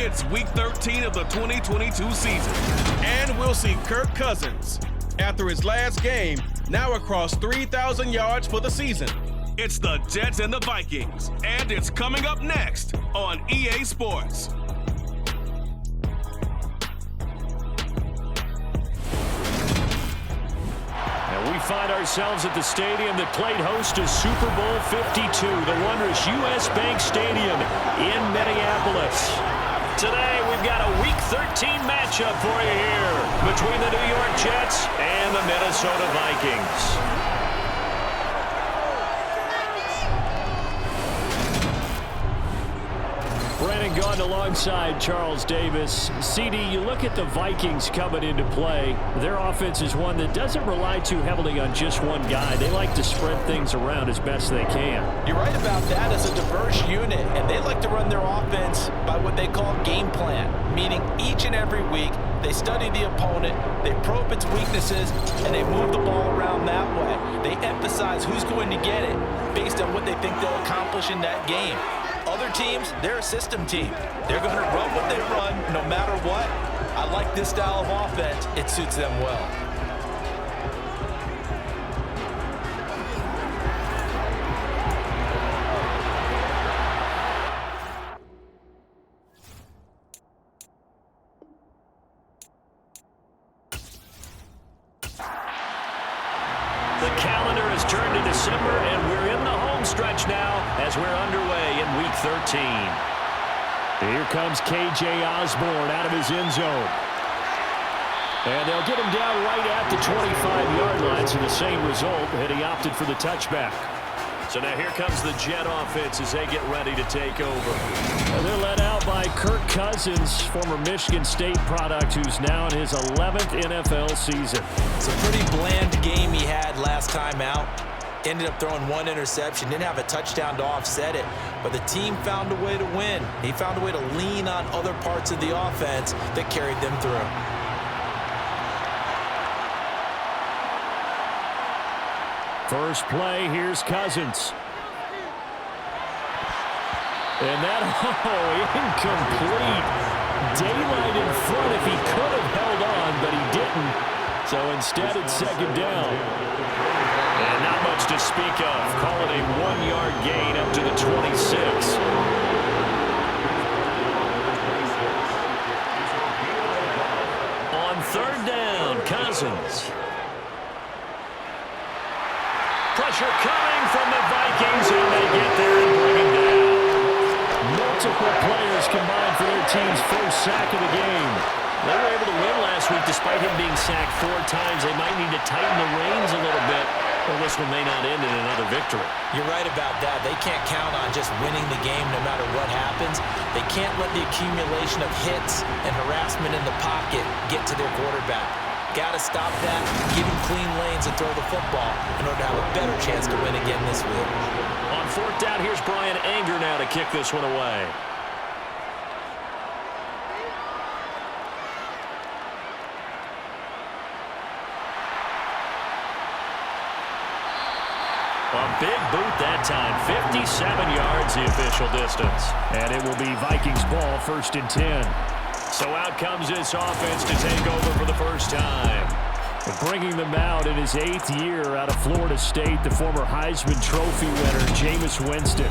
It's Week 13 of the 2022 season. And we'll see Kirk Cousins, after his last game, now across 3,000 yards for the season. It's the Jets and the Vikings, and it's coming up next on EA Sports. And we find ourselves at the stadium that played host to Super Bowl 52, the wondrous U.S. Bank Stadium in Minneapolis. Today, we've got a Week 13 matchup for you here between the New York Jets and the Minnesota Vikings. Brandon Gaudin alongside Charles Davis. CD, you look at the Vikings coming into play. Their offense is one that doesn't rely too heavily on just one guy. They like to spread things around as best they can. You're right about that. As a diverse unit, and they like to run their offense by what they call game plan, meaning each and every week they study the opponent, they probe its weaknesses, and they move the ball around that way. They emphasize who's going to get it based on what they think they'll accomplish in that game. Other teams, they're a system team. They're going to run what they run no matter what. I like this style of offense. It suits them well. The calendar has turned to December, and we're in the home stretch now as we're underway in Week 13. Here comes K.J. Osborne out of his end zone. And they'll get him down right at the 25-yard line, so the same result, and he opted for the touchback. So now here comes the Jet offense as they get ready to take over. And they're led out by Kirk Cousins, former Michigan State product, who's now in his 11th NFL season. It's a pretty bland game he had last time out. Ended up throwing one interception, didn't have a touchdown to offset it, but the team found a way to win. He found a way to lean on other parts of the offense that carried them through. First play, here's Cousins. And that, incomplete. Daylight in front if he could have held on, but he didn't. So instead, it's second down. And not much to speak of. Call it a 1-yard gain up to the 26. On third down, Cousins. Pressure coming from the Vikings, and they get there and bring him down. Multiple players combined for their team's first sack of the game. They were able to win last week despite him being sacked 4 times. They might need to tighten the reins a little bit, or this one may not end in another victory. You're right about that. They can't count on just winning the game no matter what happens. They can't let the accumulation of hits and harassment in the pocket get to their quarterback. Got to stop that, give him clean lanes and throw the football in order to have a better chance to win again this week. On fourth down, here's Brian Anger now to kick this one away. A big boot that time, 57 yards the official distance. And it will be Vikings ball, 1st and 10. So out comes this offense to take over for the first time. Bringing them out in his 8th year out of Florida State, the former Heisman Trophy winner, Jameis Winston.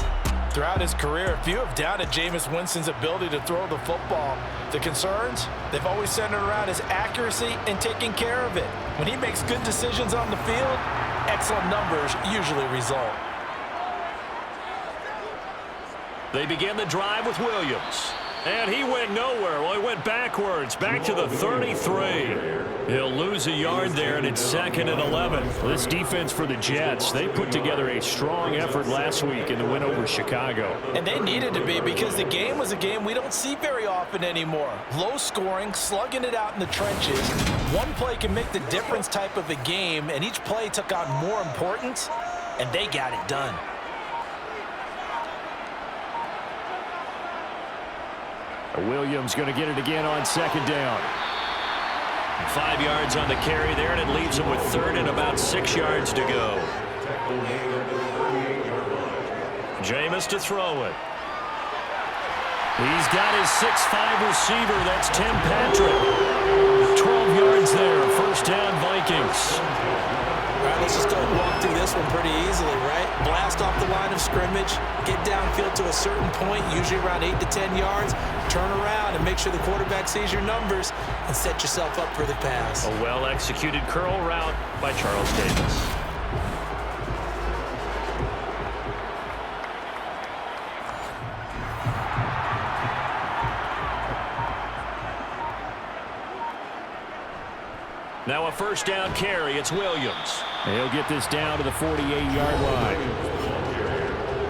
Throughout his career, few have doubted Jameis Winston's ability to throw the football. The concerns, they've always centered around his accuracy and taking care of it. When he makes good decisions on the field, excellent numbers usually result. They begin the drive with Williams. And he went nowhere. Well, he went backwards, back to the 33. He'll lose a yard there, and it's 2nd and 11. This defense for the Jets, they put together a strong effort last week in the win over Chicago. And they needed to be, because the game was a game we don't see very often anymore. Low scoring, slugging it out in the trenches. One play can make the difference type of a game, and each play took on more importance, and they got it done. Williams going to get it again on 2nd down. 5 yards on the carry there, and it leaves him with 3rd and about 6 yards to go. Jameis to throw it. He's got his 6'5" receiver. That's Tim Patrick. 12 yards there. First down, Vikings. All right, let's just go walk through this one pretty easily, right? Blast off the line of scrimmage, get downfield to a certain point, usually around 8 to 10 yards, turn around and make sure the quarterback sees your numbers and set yourself up for the pass. A well-executed curl route by Charles Davis. Now a first down carry. It's Williams. He'll get this down to the 48-yard line.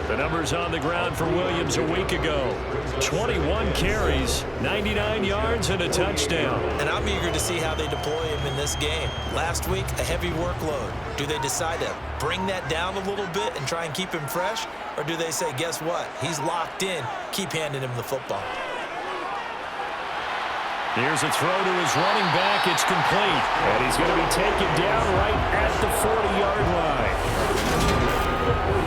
The numbers on the ground for Williams a week ago. 21 carries, 99 yards, and a touchdown. And I'm eager to see how they deploy him in this game. Last week, a heavy workload. Do they decide to bring that down a little bit and try and keep him fresh? Or do they say, guess what? He's locked in. Keep handing him the football. Here's a throw to his running back. It's complete. And he's going to be taken down right at the 40-yard line.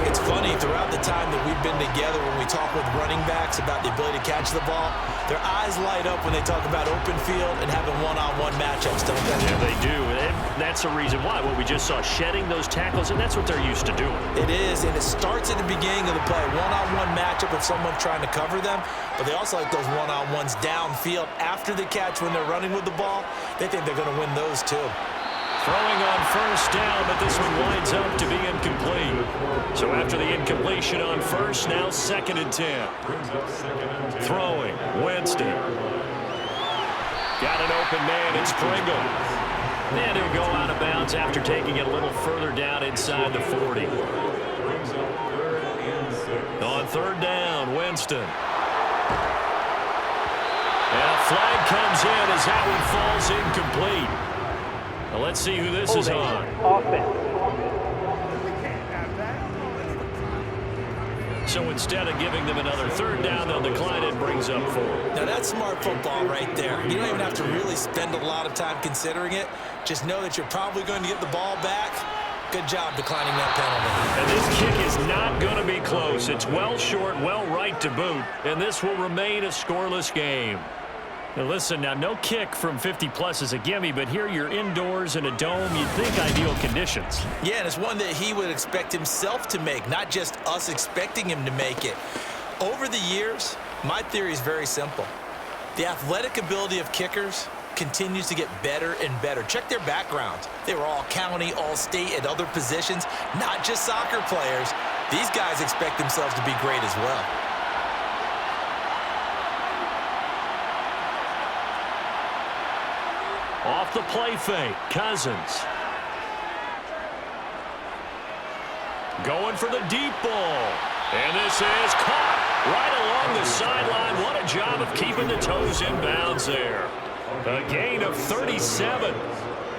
It's funny, throughout the time that we've been together, when we talk with running backs about the ability to catch the ball, their eyes light up when they talk about open field and having one-on-one matchups, don't they? Yeah, they do. And that's the reason why. What we just saw, shedding those tackles, and that's what they're used to doing. It is, and it starts at the beginning of the play. One-on-one matchup if someone's trying to cover them, but they also like those one-on-ones downfield after the catch when they're running with the ball. They think they're going to win those too. Throwing on first down, but this one winds up to be incomplete. So after the incompletion on first, now 2nd and 10. Throwing, Winston. Got an open man, it's Pringle. And he'll go out of bounds after taking it a little further down inside the 40. On 3rd down, Winston. And a flag comes in as that one falls incomplete. Now let's see who this is on. So instead of giving them another 3rd down, they'll decline it, brings up 4. Now that's smart football right there. You don't even have to really spend a lot of time considering it. Just know that you're probably going to get the ball back. Good job declining that penalty. And this kick is not going to be close. It's well short, well right to boot, and this will remain a scoreless game. Now listen, now no kick from 50-plus is a gimme, but here you're indoors in a dome. You'd think ideal conditions. Yeah, and it's one that he would expect himself to make, not just us expecting him to make it. Over the years, my theory is very simple. The athletic ability of kickers continues to get better and better. Check their backgrounds. They were all county, all state, at other positions, not just soccer players. These guys expect themselves to be great as well. Off the play fake, Cousins. Going for the deep ball. And this is caught right along the sideline. What a job of keeping the toes in bounds there. A gain of 37.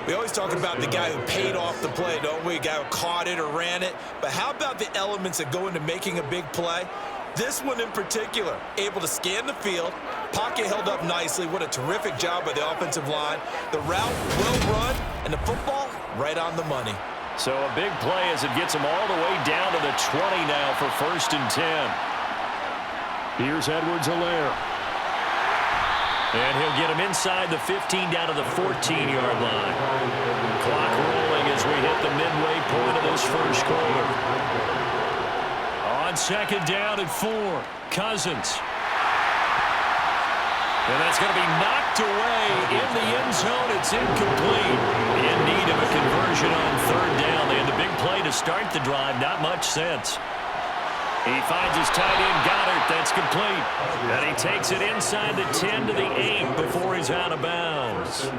We always talk about the guy who paid off the play, don't we? A guy who caught it or ran it. But how about the elements that go into making a big play? This one in particular, able to scan the field, pocket held up nicely. What a terrific job by the offensive line. The route well run, and the football right on the money. So a big play as it gets him all the way down to the 20 now for 1st and 10. Here's Edwards-Helaire. And he'll get him inside the 15 down to the 14-yard line. Clock rolling as we hit the midway point of this first quarter. On 2nd down and 4, Cousins. And that's going to be knocked away in the end zone. It's incomplete. In need of a conversion on 3rd down. They had the big play to start the drive. Not much sense. He finds his tight end, Goddard. That's complete. And he takes it inside the 10 to the 8 before he's out of bounds.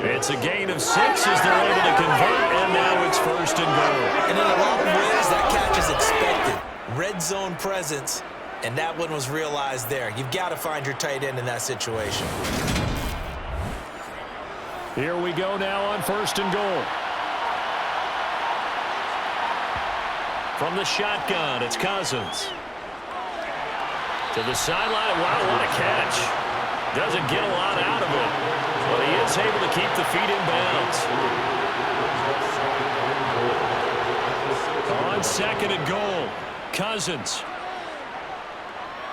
It's a gain of 6 as they're able to convert, and now it's 1st and goal. And in a lot of ways, that catch is expected. Red zone presence, and that one was realized there. You've got to find your tight end in that situation. Here we go now on 1st and goal. From the shotgun, it's Cousins. To the sideline. Wow, what a catch. Doesn't get a lot out of it, but he is able to keep the feet in bounds. On 2nd and goal, Cousins.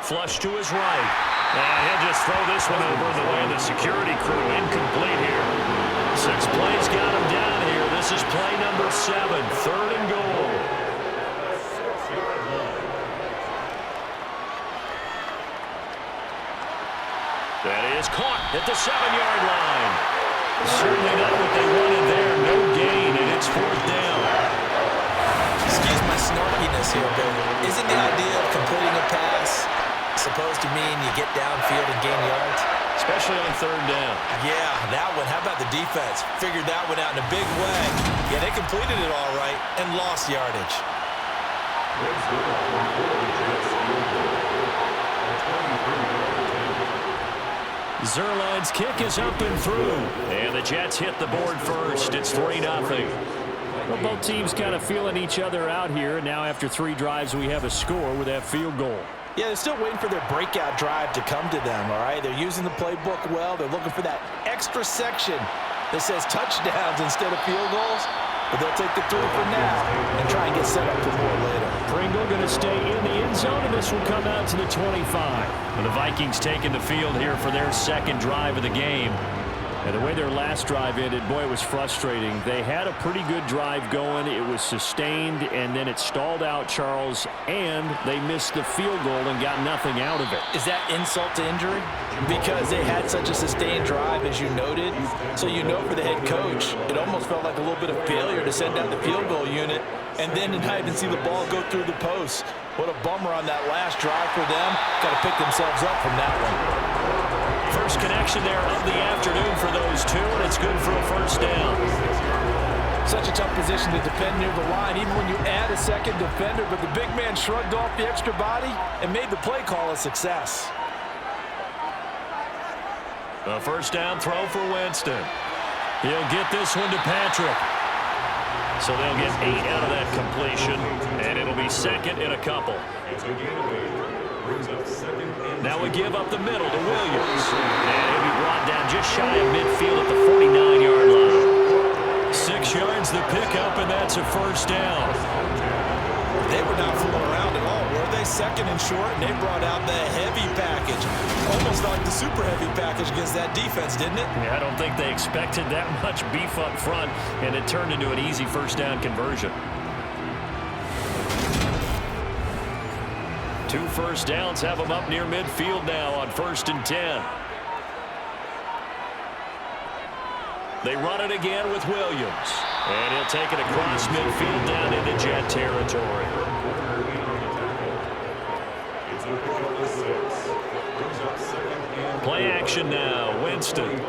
Flush to his right. And he'll just throw this one over the way of the security crew. Incomplete here. 6 plays got him down here. This is play number 7, 3rd and goal. That is caught at the 7-yard line. Certainly not what they wanted there. No gain, and it's 4th down. Excuse my snarkiness here, but isn't the idea of completing a pass supposed to mean you get downfield and gain yards? Especially on 3rd down. Yeah, that one. How about the defense? Figured that one out in a big way. Yeah, they completed it all right and lost yardage. Zerline's kick is up and through. And the Jets hit the board first. It's 3-0. Well, both teams kind of feeling each other out here. Now after 3 drives, we have a score with that field goal. Yeah, they're still waiting for their breakout drive to come to them, all right? They're using the playbook well. They're looking for that extra section that says touchdowns instead of field goals. But they'll take the 3 for now and try and get set up for more later. Pringle going to stay in the end zone, and this will come out to the 25. And the Vikings taking the field here for their 2nd drive of the game. And the way their last drive ended, boy, it was frustrating. They had a pretty good drive going. It was sustained, and then it stalled out, Charles, and they missed the field goal and got nothing out of it. Is that insult to injury? Because they had such a sustained drive, as you noted. So you know for the head coach, it almost felt like a little bit of failure to send out the field goal unit and then to not even see the ball go through the post. What a bummer on that last drive for them. Got to pick themselves up from that one. First connection there of the afternoon for those 2, and it's good for a 1st down. Such a tough position to defend near the line, even when you add a 2nd defender, but the big man shrugged off the extra body and made the play call a success. A 1st down throw for Winston. He'll get this one to Patrick. So they'll get 8 out of that completion, and it'll be 2nd and a couple. Now we give up the middle to Williams. And he'll be brought down just shy of midfield at the 49-yard line. 6 yards the pickup, and that's a 1st down. They were not fooling around at all, were they? 2nd and short, and they brought out the heavy package. Almost like the super heavy package against that defense, didn't it? Yeah, I don't think they expected that much beef up front, and it turned into an easy 1st down conversion. 2 1st downs have them up near midfield now on 1st and 10. They run it again with Williams. And he'll take it across midfield down into Jet territory. Play action now, Winston. And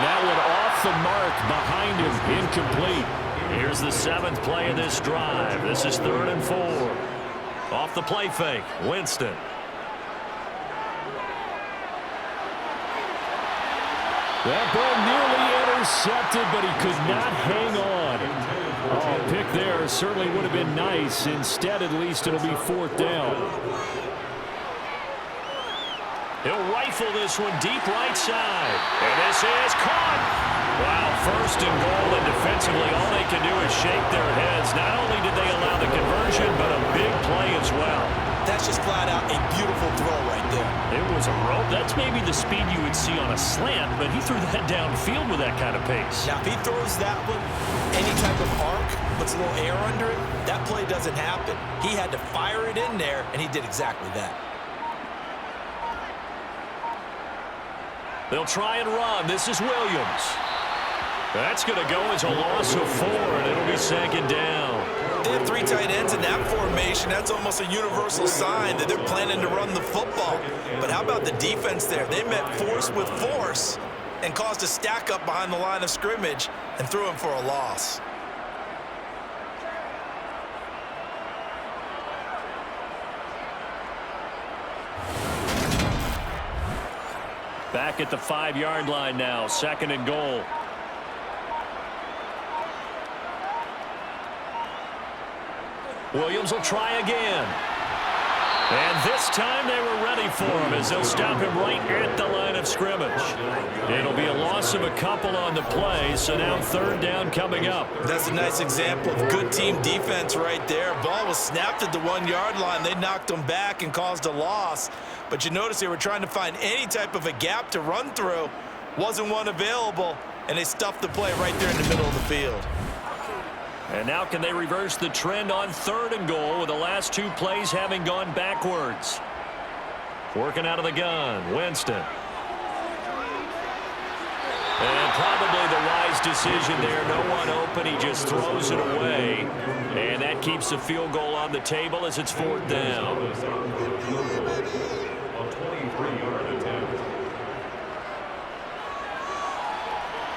that one off the mark behind him, incomplete. Here's the 7th play of this drive. This is 3rd and 4. Off the play fake, Winston. That ball nearly intercepted, but he could not hang on. Oh, pick there certainly would have been nice. Instead, at least it'll be 4th down. He'll rifle this one deep right side. And this is caught. Wow, 1st and goal, and defensively all they can do is shake their heads. Not only did they allow the conversion, but a big play as well. That's just flat out a beautiful throw right there. It was a rope. That's maybe the speed you would see on a slant, but he threw that downfield with that kind of pace. Now, if he throws that one, any type of arc, puts a little air under it, that play doesn't happen. He had to fire it in there, and he did exactly that. They'll try and run. This is Williams. That's going to go as a loss of 4, and it'll be 2nd down. They have 3 tight ends in that formation. That's almost a universal sign that they're planning to run the football. But how about the defense there? They met force with force and caused a stack up behind the line of scrimmage and threw him for a loss. Back at the 5-yard line now, 2nd and goal. Williams will try again. And this time they were ready for him as they'll stop him right at the line of scrimmage. It'll be a loss of a couple on the play, so now third down coming up. That's a nice example of good team defense right there. Ball was snapped at the 1-yard line. They knocked him back and caused a loss. But you notice they were trying to find any type of a gap to run through. Wasn't one available, and they stuffed the play right there in the middle of the field. And now can they reverse the trend on third and goal with the last two plays having gone backwards? Working out of the gun, Winston. And probably the wise decision there. No one open. He just throws it away. And that keeps the field goal on the table as it's fourth down.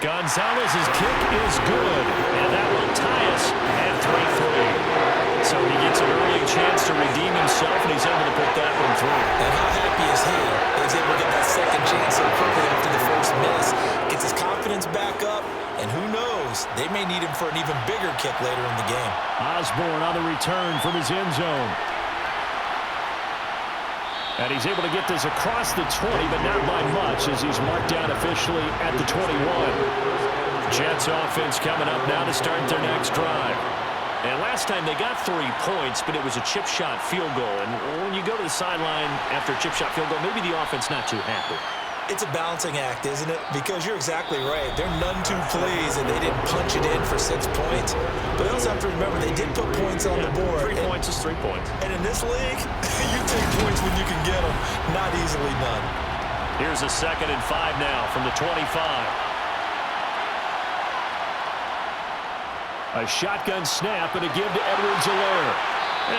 Gonzalez's kick is good, and that will tie us at 3-3. So he gets an early chance to redeem himself, and he's able to put that one through. And how happy is he? He's able to get that second chance so quickly after the first miss. Gets his confidence back up, and who knows, they may need him for an even bigger kick later in the game. Osborne on the return from his end zone. And he's able to get this across the 20, but not by much as he's marked down officially at the 21. Jets offense coming up now to start their next drive. And last time they got 3 points, but it was a chip shot field goal. And when you go to the sideline after a chip shot field goal, maybe the offense not too happy. It's a balancing act, isn't it? Because you're exactly right. They're none too pleased that they didn't punch it in for 6 points. But they also have to remember they did put points on the board. 3 points is 3 points. And in this league, you take points when you can get them. Not easily done. Here's a 2nd and 5 now from the 25. A shotgun snap and a give to Edwards-Helaire.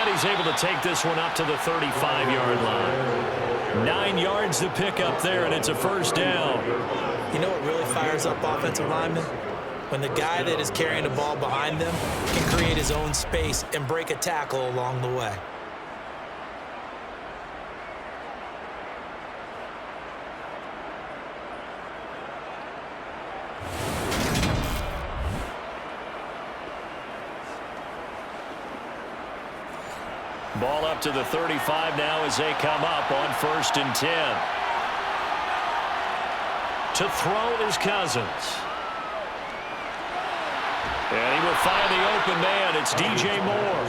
And he's able to take this one up to the 35-yard line. 9 yards to pick up there, and it's a first down. You know what really fires up offensive linemen? When the guy that is carrying the ball behind them can create his own space and break a tackle along the way. Ball up to the 35 now as they come up on 1st and 10. To throw is Cousins. And he will find the open man. It's DJ Moore.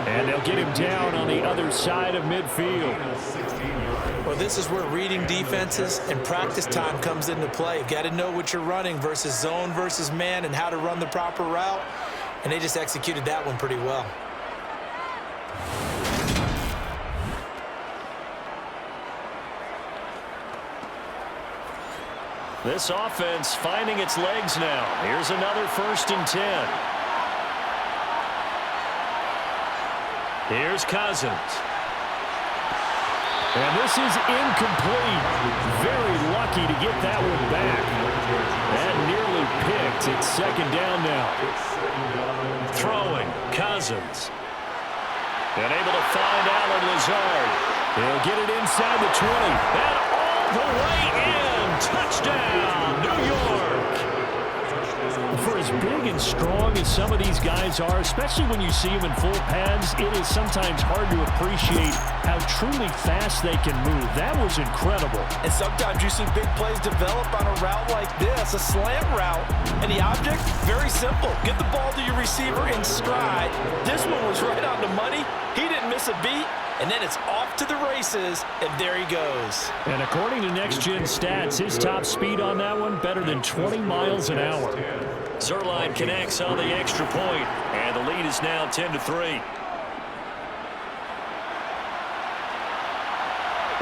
And they'll get him down on the other side of midfield. Well, this is where reading defenses and practice time comes into play. You've got to know what you're running versus zone versus man and how to run the proper route. And they just executed that one pretty well. This offense finding its legs now. Here's another 1st and 10. Here's Cousins. And this is incomplete. Very lucky to get that one back. That nearly picked. It's 2nd down now. Throwing, Cousins. And able to find Allen Lazard. He'll get it inside the 20. And all the way in. Touchdown, New York. For as big and strong as some of these guys are, especially when you see them in full pads, it is sometimes hard to appreciate how truly fast they can move. That was incredible. And sometimes you see big plays develop on a route like this, a slant route. And the object, very simple. Get the ball to your receiver in stride. This one was right on the money. He didn't miss a beat. And then it's off to the races, and there he goes. And according to Next Gen Stats, his top speed on that one, better than 20 miles an hour. Zuerlein connects on the extra point, and the lead is now 10-3.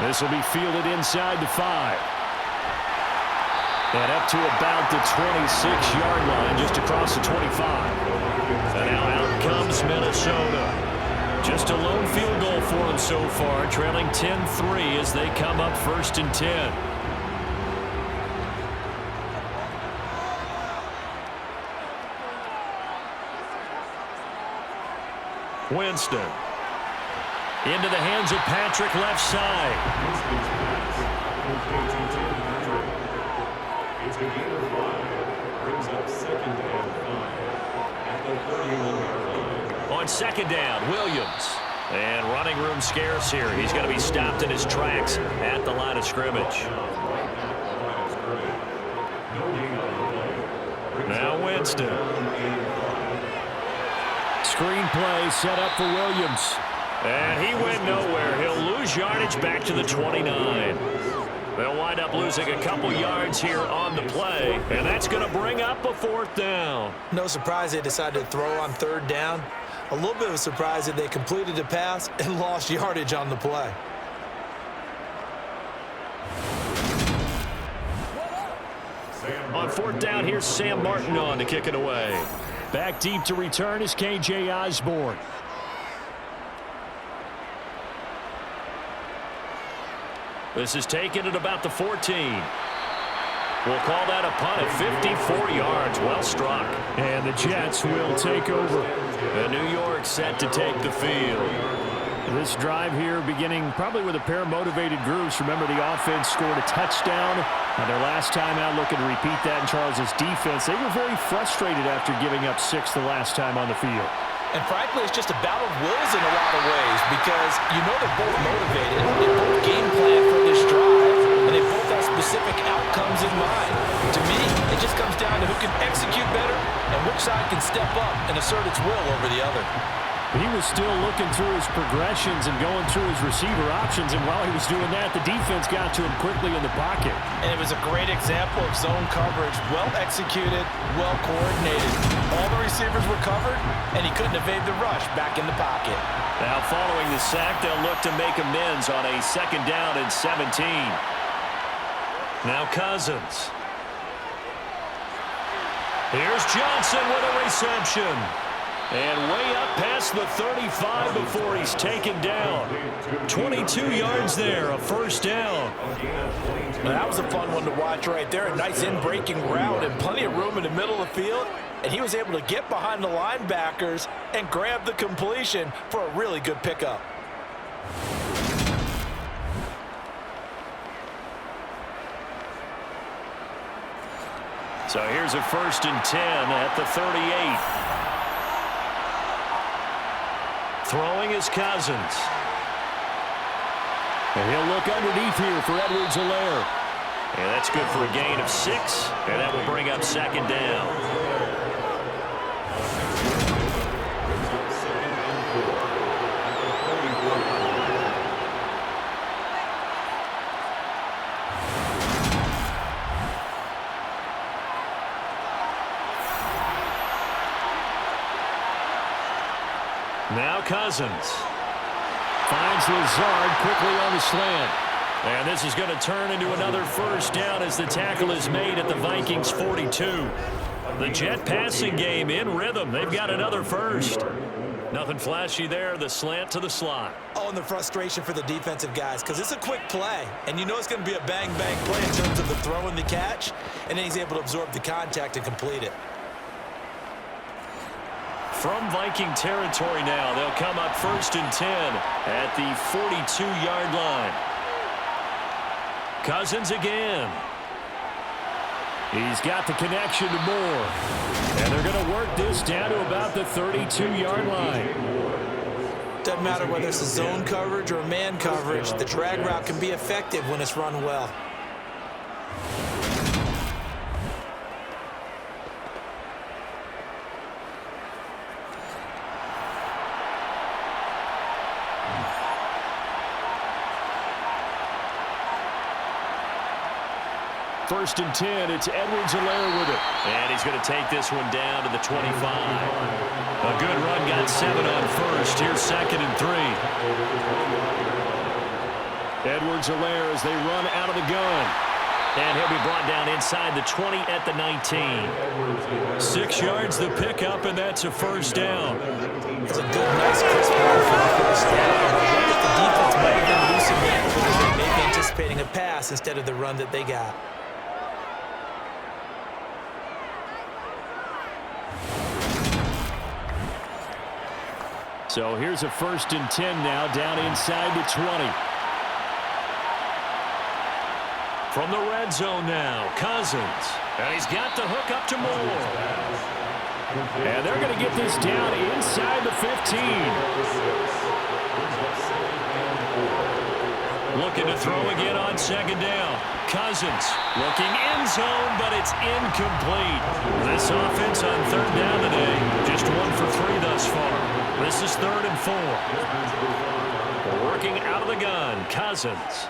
This will be fielded inside the 5. And up to about the 26-yard line, just across the 25. And now out comes Minnesota. Just a lone field goal for them so far, trailing 10-3 as they come up 1st and 10. Winston. Into the hands of Patrick, left side. Brings up 2nd and 5 at the 31-yard line. On 2nd down, Williams. And running room scarce here. He's going to be stopped in his tracks at the line of scrimmage. Now Winston. Screen play set up for Williams. And he went nowhere. He'll lose yardage back to the 29. They'll wind up losing a couple yards here on the play. And that's going to bring up a 4th down. No surprise they decided to throw on 3rd down. A little bit of a surprise that they completed the pass and lost yardage on the play. On 4th down, here's Sam Martin on to kick it away. Back deep to return is K.J. Osborne. This is taken at about the 14. We'll call that a punt at 54 yards. Well struck. And the Jets will take over. And New York set to take the field. This drive here beginning probably with a pair of motivated groups. Remember, the offense scored a touchdown on their last time out, looking to repeat that in Charles's defense. They were very frustrated after giving up 6 the last time on the field. And frankly, it's just a battle of wills in a lot of ways because you know they're both motivated. They both game plan for this drive, and they both have specific outcomes in mind. To me, it just comes down to who can execute better and which side can step up and assert its will over the other. He was still looking through his progressions and going through his receiver options, and while he was doing that, the defense got to him quickly in the pocket. And it was a great example of zone coverage, well executed, well coordinated. All the receivers were covered, and he couldn't evade the rush back in the pocket. Now following the sack, they'll look to make amends on a 2nd down and 17. Now Cousins. Here's Johnson with a reception. And way up past the 35 before he's taken down. 22 yards there, a 1st down. Now, that was a fun one to watch right there. A nice in-breaking route and plenty of room in the middle of the field. And he was able to get behind the linebackers and grab the completion for a really good pickup. So here's a 1st and 10 at the 38. Throwing is Cousins. And he'll look underneath here for Edwards-Helaire. And that's good for a gain of 6. And that will bring up 2nd down. Now Cousins. Finds Lazard quickly on the slant. And this is going to turn into another 1st down as the tackle is made at the Vikings 42. The Jet passing game in rhythm. They've got another 1st. Nothing flashy there. The slant to the slot. Oh, and the frustration for the defensive guys because it's a quick play. And you know it's going to be a bang-bang play in terms of the throw and the catch. And then he's able to absorb the contact and complete it. From Viking territory now, they'll come up 1st and 10 at the 42-yard line. Cousins again. He's got the connection to Moore. And they're going to work this down to about the 32-yard line. Doesn't matter whether it's a zone coverage or man coverage, the drag route can be effective when it's run well. First and 10, it's Edwards-Helaire with it. And he's going to take this one down to the 25. A good run, got 7 on 1st. Here's 2nd and 3. Edwards-Helaire as they run out of the gun. And he'll be brought down inside the 20 at the 19. 6 yards the pickup, and that's a 1st down. It's a good, nice, crisp run for the 1st down. The defense might have been loosened up a little bit, maybe anticipating a pass instead of the run that they got. So here's a 1st and 10 now, down inside the 20. From the red zone now, Cousins. And he's got the hook up to Moore. And they're going to get this down inside the 15. Looking to throw again on second down. Cousins looking end zone, but it's incomplete. This offense on third down today, just 1 for 3 thus far. This is 3rd and 4. Working out of the gun, Cousins.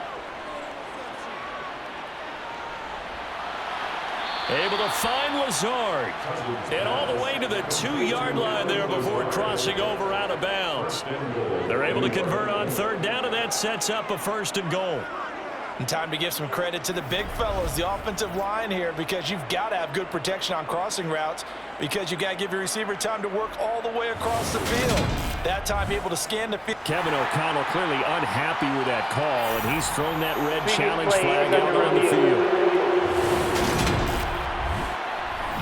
Able to find Lazard. And all the way to the 2-yard line there before crossing over out of bounds. They're able to convert on third down, and that sets up a 1st and goal. And time to give some credit to the big fellows, the offensive line here, because you've got to have good protection on crossing routes, because you got to give your receiver time to work all the way across the field. That time able to scan the field. Kevin O'Connell clearly unhappy with that call, and he's thrown that red challenge flag out on the field.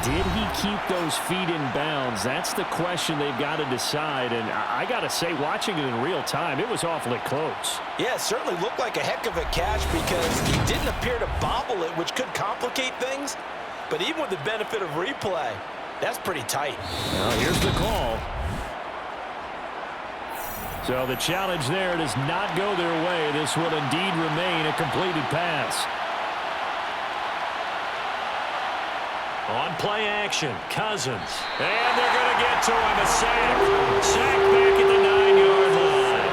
Did he keep those feet in bounds? That's the question they've got to decide. And I got to say, watching it in real time, it was awfully close. Yeah, it certainly looked like a heck of a catch because he didn't appear to bobble it, which could complicate things. But even with the benefit of replay, that's pretty tight. Well, here's the call. So the challenge there does not go their way. This will indeed remain a completed pass. On play action, Cousins. And they're going to get to him, a sack. Sack back at the 9-yard line.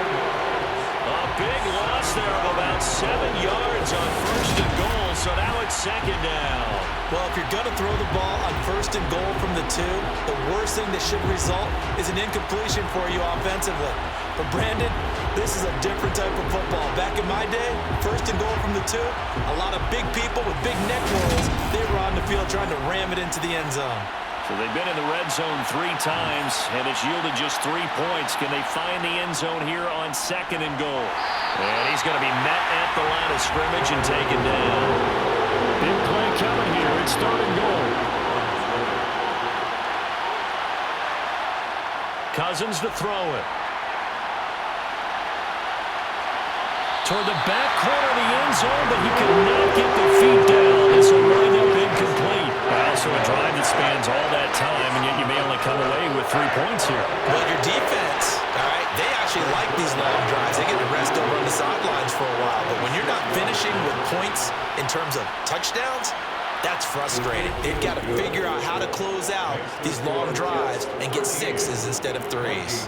A big loss there of about 7 yards on 1st and goal, so now it's 2nd down. Well, if you're going to throw the ball on 1st and goal from the 2, the worst thing that should result is an incompletion for you offensively. But Brandon, this is a different type of football. Back in my day, 1st and goal from the 2, a lot of big people with big neck rolls, they were on the field trying to ram it into the end zone. So they've been in the red zone 3 times, and it's yielded just 3 points. Can they find the end zone here on 2nd and goal? And he's going to be met at the line of scrimmage and taken down. Big play coming here. It's 3rd and goal. Cousins to throw it. Toward the back corner of the end zone, but he could not get the feet down. This will wind up incomplete. Also a drive that spans all that time, and yet you may only come away with 3 points here. Well, your defense, all right, they actually like these long drives. They get to rest over on the sidelines for a while. But when you're not finishing with points in terms of touchdowns, that's frustrating. They've got to figure out how to close out these long drives and get 6s instead of 3s.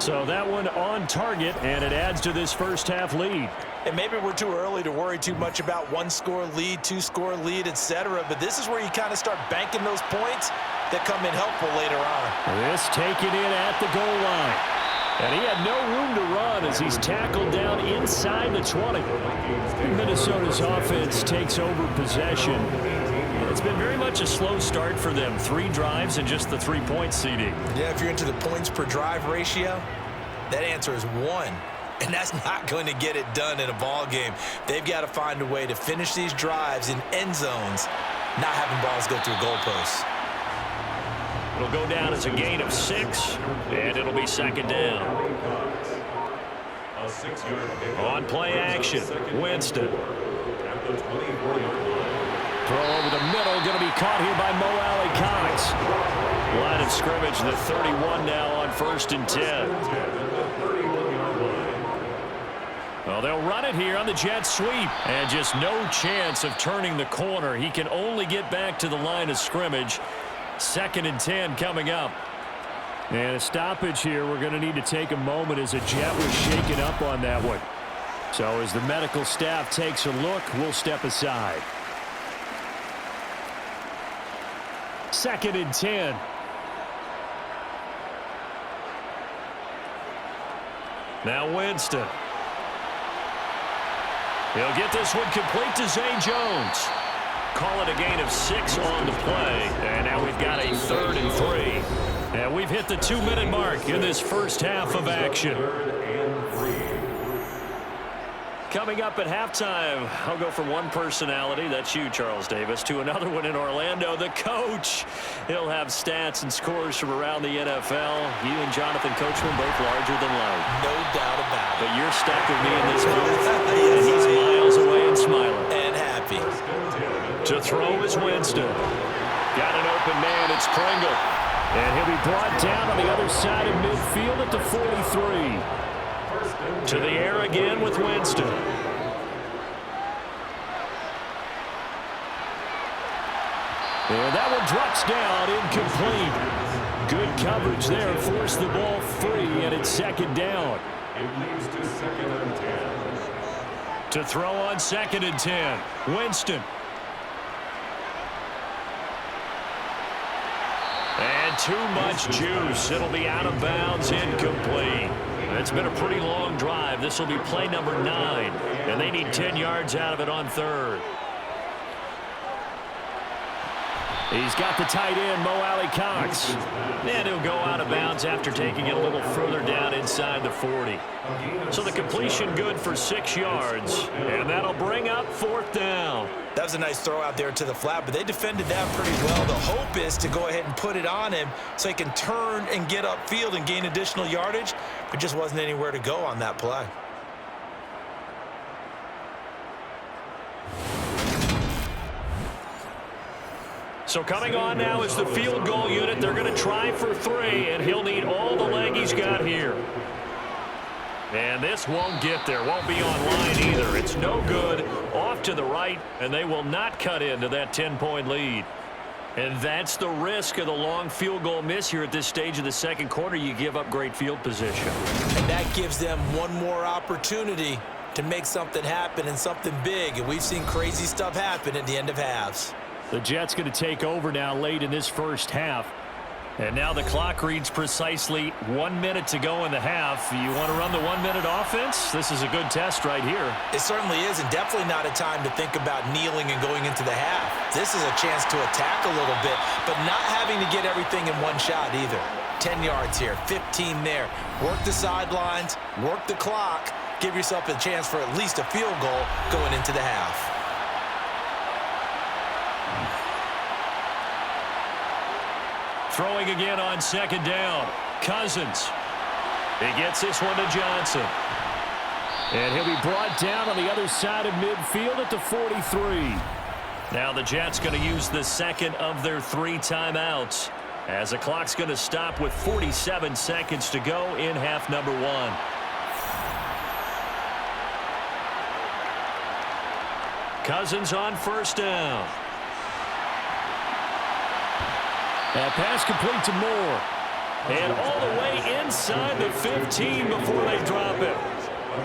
So that one on target, and it adds to this first half lead. And maybe we're too early to worry too much about 1-score lead, 2-score lead, etc. But this is where you kind of start banking those points that come in helpful later on. This taken in at the goal line. And he had no room to run as he's tackled down inside the 20. Minnesota's offense takes over possession. It's been very much a slow start for them. 3 drives and just the 3-point CD. Yeah, if you're into the points per drive ratio, that answer is 1. And that's not going to get it done in a ball game. They've got to find a way to finish these drives in end zones, not having balls go through goalposts. It'll go down as a gain of 6, and it'll be 2nd down. On play action, Winston. Throw over the middle, going to be caught here by Mo Alley Cox. Line of scrimmage, the 31 now on 1st and 10. Well, they'll run it here on the jet sweep. And just no chance of turning the corner. He can only get back to the line of scrimmage. 2nd and 10 coming up. And a stoppage here. We're going to need to take a moment as a jet was shaken up on that one. So as the medical staff takes a look, we'll step aside. 2nd and 10. Now Winston. He'll get this one complete to Zay Jones. Call it a gain of 6 on the play. And now we've got a 3rd and 3. And we've hit the 2-minute mark in this first half of action. Coming up at halftime, I'll go from one personality, that's you, Charles Davis, to another one in Orlando, the coach. He'll have stats and scores from around the NFL. You and Jonathan Coachman both larger than life. No doubt about it. But you're stuck with me in this booth, and he's miles away and smiling. And happy. To throw is Winston. Got an open man, it's Pringle. And he'll be brought down on the other side of midfield at the 43. To the air again with Winston. And that one drops down, incomplete. Good coverage there, forced the ball free, and it's second down. It moves to 2nd and 10. To throw on 2nd and 10, Winston. And too much juice. It'll be out of bounds, incomplete. It's been a pretty long drive. This will be play number 9, and they need 10 yards out of it on 3rd. He's got the tight end, Mo Alley-Cox. And he'll go out of bounds after taking it a little further down inside the 40. So the completion good for 6 yards, and that'll bring up 4th down. That was a nice throw out there to the flat, but they defended that pretty well. The hope is to go ahead and put it on him so he can turn and get upfield and gain additional yardage. There just wasn't anywhere to go on that play. So coming on now is the field goal unit. They're going to try for 3, and he'll need all the leg he's got here. And this won't get there. Won't be on line either. It's no good. Off to the right, and they will not cut into that 10-point lead. And that's the risk of the long field goal miss here at this stage of the second quarter. You give up great field position. And that gives them one more opportunity to make something happen and something big. And we've seen crazy stuff happen at the end of halves. The Jets going to take over now late in this first half. And now the clock reads precisely 1 minute to go in the half. You want to run the 1-minute offense? This is a good test right here. It certainly is, and definitely not a time to think about kneeling and going into the half. This is a chance to attack a little bit, but not having to get everything in one shot either. 10 yards here, 15 there. Work the sidelines, work the clock, give yourself a chance for at least a field goal going into the half. Throwing again on 2nd down. Cousins. He gets this one to Johnson. And he'll be brought down on the other side of midfield at the 43. Now the Jets going to use the second of their 3 timeouts, as the clock's going to stop with 47 seconds to go in half number 1. Cousins on 1st down. That pass complete to Moore. And all the way inside the 15 before they drop it.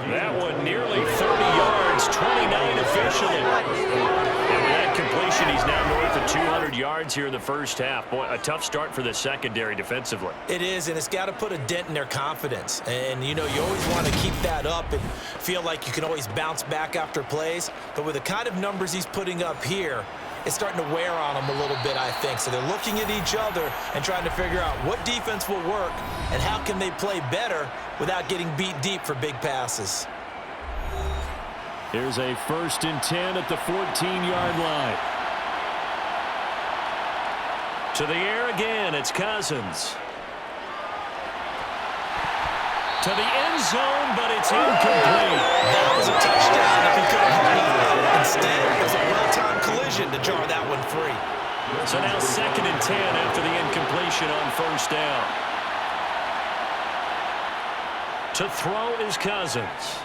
That one nearly 30 yards, 29 officially. And with that completion, he's now north of 200 yards here in the first half. Boy, a tough start for the secondary defensively. It is, and it's got to put a dent in their confidence. And, you know, you always want to keep that up and feel like you can always bounce back after plays. But with the kind of numbers he's putting up here, it's starting to wear on them a little bit, I think. So they're looking at each other and trying to figure out what defense will work and how can they play better without getting beat deep for big passes. Here's a 1st and 10 at the 14-yard line. To the air again, it's Cousins. To the end zone, but it's incomplete. That was a touchdown if he could have hung on. Instead, it was a well-timed collision to jar that one free. So now 2nd and 10 after the incompletion on 1st down. To throw is Cousins.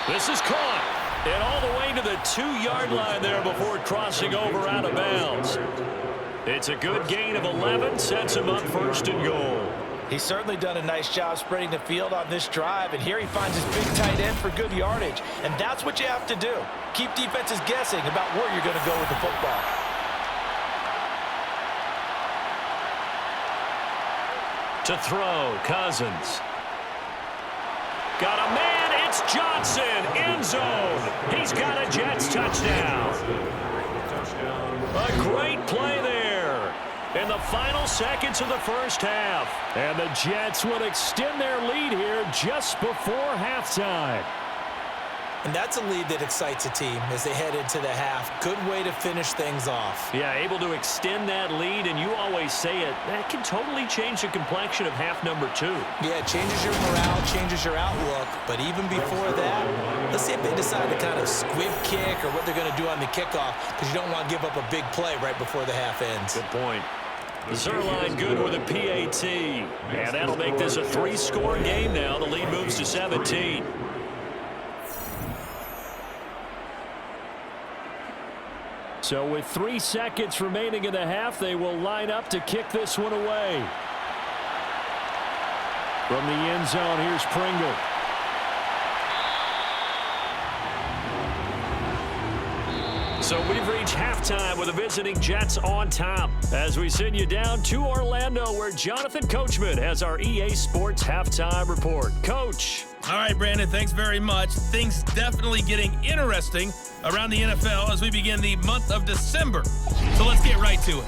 This is caught. And all the way to the 2-yard line there before crossing over out of bounds. It's a good gain of 11, sets him up 1st and goal. He's certainly done a nice job spreading the field on this drive, and here he finds his big tight end for good yardage. And that's what you have to do. Keep defenses guessing about where you're going to go with the football. To throw, Cousins. Got a man, it's Johnson, end zone. He's got a Jets touchdown. A great play there in the final seconds of the first half. And the Jets would extend their lead here just before halftime. And that's a lead that excites a team as they head into the half. Good way to finish things off. Yeah, able to extend that lead, and you always say it, that can totally change the complexion of half number 2. Yeah, it changes your morale, changes your outlook. But even before that, let's see if they decide to kind of squib kick or what they're going to do on the kickoff, because you don't want to give up a big play right before the half ends. Good point. Zerline good with a PAT. And that'll make this a 3-score game now. The lead moves to 17. So with 3 seconds remaining in the half, they will line up to kick this one away. From the end zone, here's Pringle. So we've reached halftime with the visiting Jets on top as we send you down to Orlando where Jonathan Coachman has our EA Sports halftime report. Coach. All right, Brandon, thanks very much. Things definitely getting interesting around the NFL as we begin the month of December. So let's get right to it.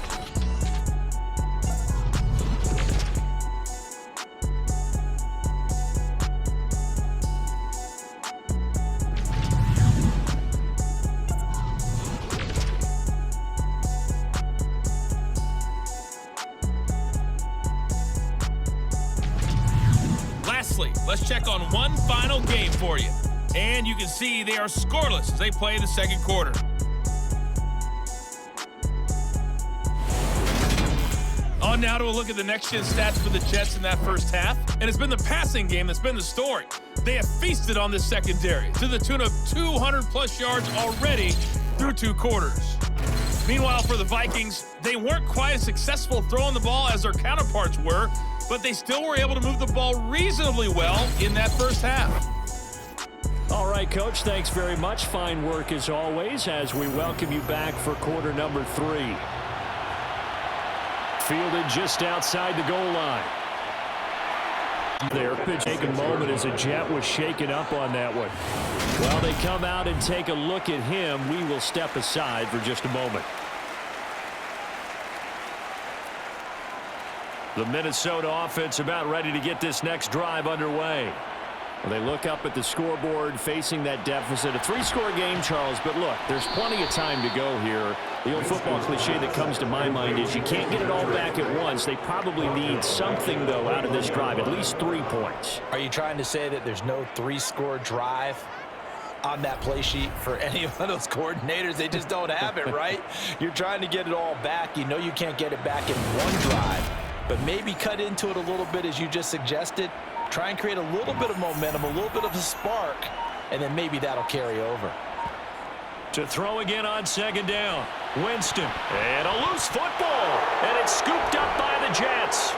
Let's check on one final game for you. And you can see they are scoreless as they play the second quarter. On now to a look at the next-gen stats for the Jets in that first half. And it's been the passing game that's been the story. They have feasted on this secondary to the tune of 200-plus yards already through 2 quarters. Meanwhile, for the Vikings, they weren't quite as successful throwing the ball as their counterparts were, but they still were able to move the ball reasonably well in that first half. All right, Coach, thanks very much. Fine work as always as we welcome you back for quarter number 3. Fielded just outside the goal line. There, take a moment as a Jet was shaken up on that one. While they come out and take a look at him, we will step aside for just a moment. The Minnesota offense about ready to get this next drive underway. Well, they look up at the scoreboard facing that deficit. A 3-score game, Charles, but look, there's plenty of time to go here. The old football cliche that comes to my mind is you can't get it all back at once. They probably need something, though, out of this drive, at least 3 points. Are you trying to say that there's no 3-score drive on that play sheet for any of those coordinators? They just don't have it, right? You're trying to get it all back. You know you can't get it back in one drive, but maybe cut into it a little bit as you just suggested. Try and create a little bit of momentum, a little bit of a spark, and then maybe that'll carry over. To throw again on second down. Winston. And a loose football. And it's scooped up by the Jets.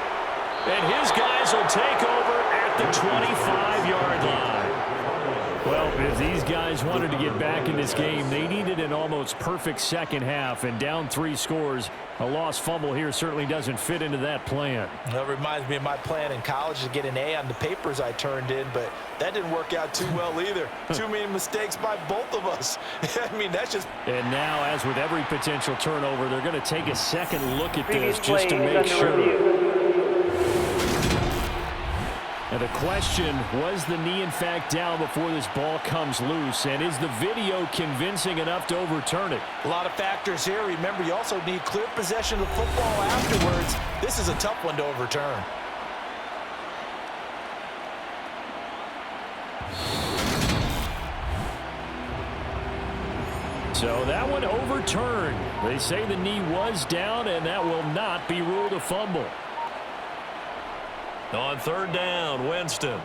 And his guys will take over at the 25-yard line. Well, if these guys wanted to get back in this game, they needed an almost perfect second half, and down 3 scores. A lost fumble here certainly doesn't fit into that plan. That reminds me of my plan in college to get an A on the papers I turned in, but that didn't work out too well either. Too many mistakes by both of us. I mean, that's just... And now, as with every potential turnover, they're going to take a second look at this just to make sure. And the question, was the knee in fact down before this ball comes loose? And is the video convincing enough to overturn it? A lot of factors here. Remember, you also need clear possession of the football afterwards. This is a tough one to overturn. So that one overturned. They say the knee was down, and that will not be ruled a fumble. On third down, Winston.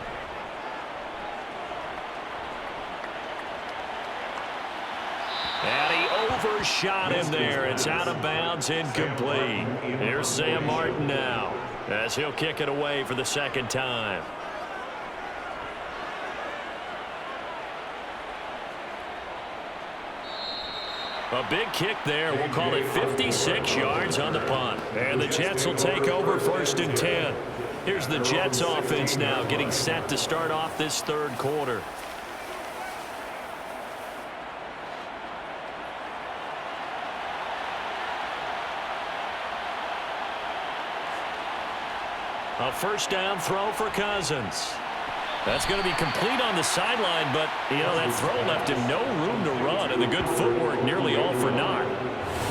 And he overshot him there. It's out of bounds, incomplete. Here's Sam Martin now as he'll kick it away for the second time. A big kick there. We'll call it 56 yards on the punt. And the Jets will take over 1st and 10. Here's the Jets offense now getting set to start off this third quarter. A first down throw for Cousins. That's going to be complete on the sideline, but, you know, that throw left him no room to run, and the good footwork nearly all for naught.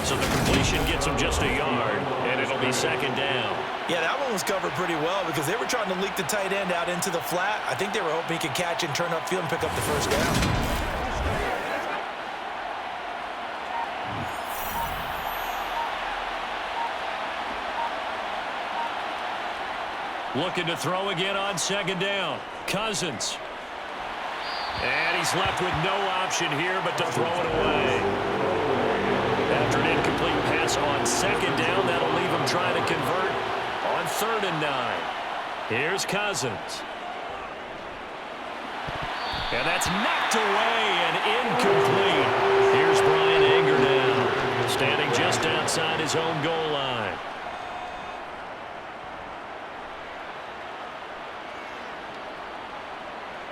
So the completion gets him just a yard, and it'll be second down. Yeah, that one was covered pretty well because they were trying to leak the tight end out into the flat. I think they were hoping he could catch and turn upfield and pick up the first down. Looking to throw again on second down. Cousins. And he's left with no option here but to throw it away. After an incomplete pass on second down, that'll leave him trying to convert on 3rd and 9. Here's Cousins. And that's knocked away and incomplete. Here's Brian Anger now, standing just outside his own goal line.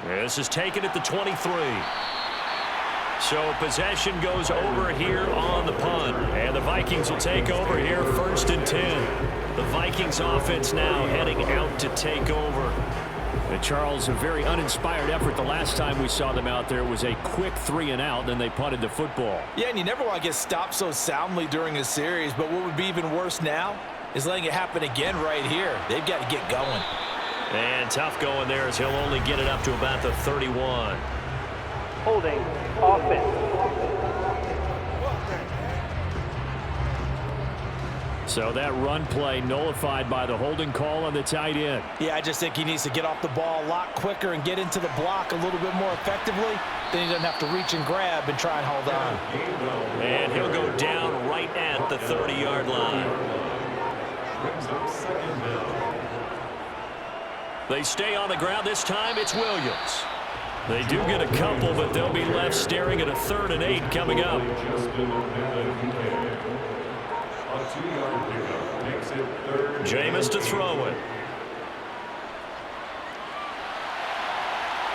This is taken at the 23. So possession goes over here on the punt. And the Vikings will take over here 1st and 10. The Vikings offense now heading out to take over. And Charles, a very uninspired effort. The last time we saw them out there was a quick 3 and out, then they punted the football. Yeah, and you never want to get stopped so soundly during a series, but what would be even worse now is letting it happen again right here. They've got to get going. And tough going there as he'll only get it up to about the 31. Holding offense. So that run play nullified by the holding call on the tight end. Yeah, I just think he needs to get off the ball a lot quicker and get into the block a little bit more effectively. Then he doesn't have to reach and grab and try and hold on. And he'll go down right at the 30-yard line. They stay on the ground. This time it's Williams. They do get a couple, but they'll be left staring at a 3rd and 8 coming up. Jameis to throw it.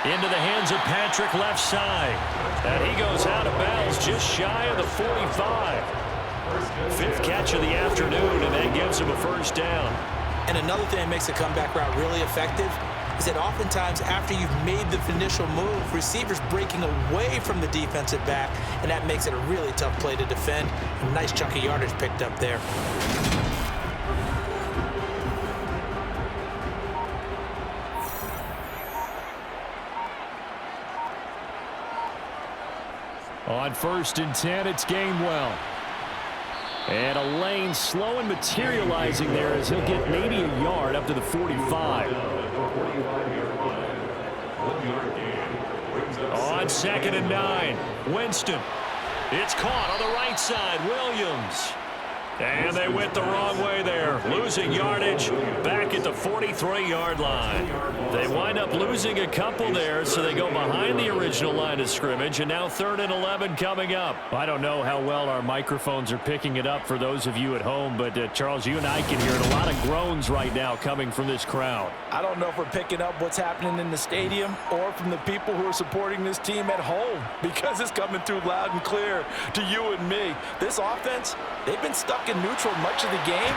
Into the hands of Patrick left side. And he goes out of bounds just shy of the 45. 5th catch of the afternoon, and that gives him a 1st down. And another thing that makes a comeback route really effective is that oftentimes after you've made the initial move, receivers breaking away from the defensive back, and that makes it a really tough play to defend. A nice chunk of yardage picked up there. On 1st and 10, it's Gainwell. And a lane slow and materializing there as he'll get maybe a yard up to the 45. On 2nd and 9, Winston. It's caught on the right side, Williams. And they went the wrong way there, losing yardage back at the 43-yard line. They wind up losing a couple there, so they go behind the original line of scrimmage, and now 3rd and 11 coming up. I don't know how well our microphones are picking it up for those of you at home, but Charles, you and I can hear it. A lot of groans right now coming from this crowd. I don't know if we're picking up what's happening in the stadium or from the people who are supporting this team at home, because it's coming through loud and clear to you and me. This offense, they've been stuck in neutral much of the game,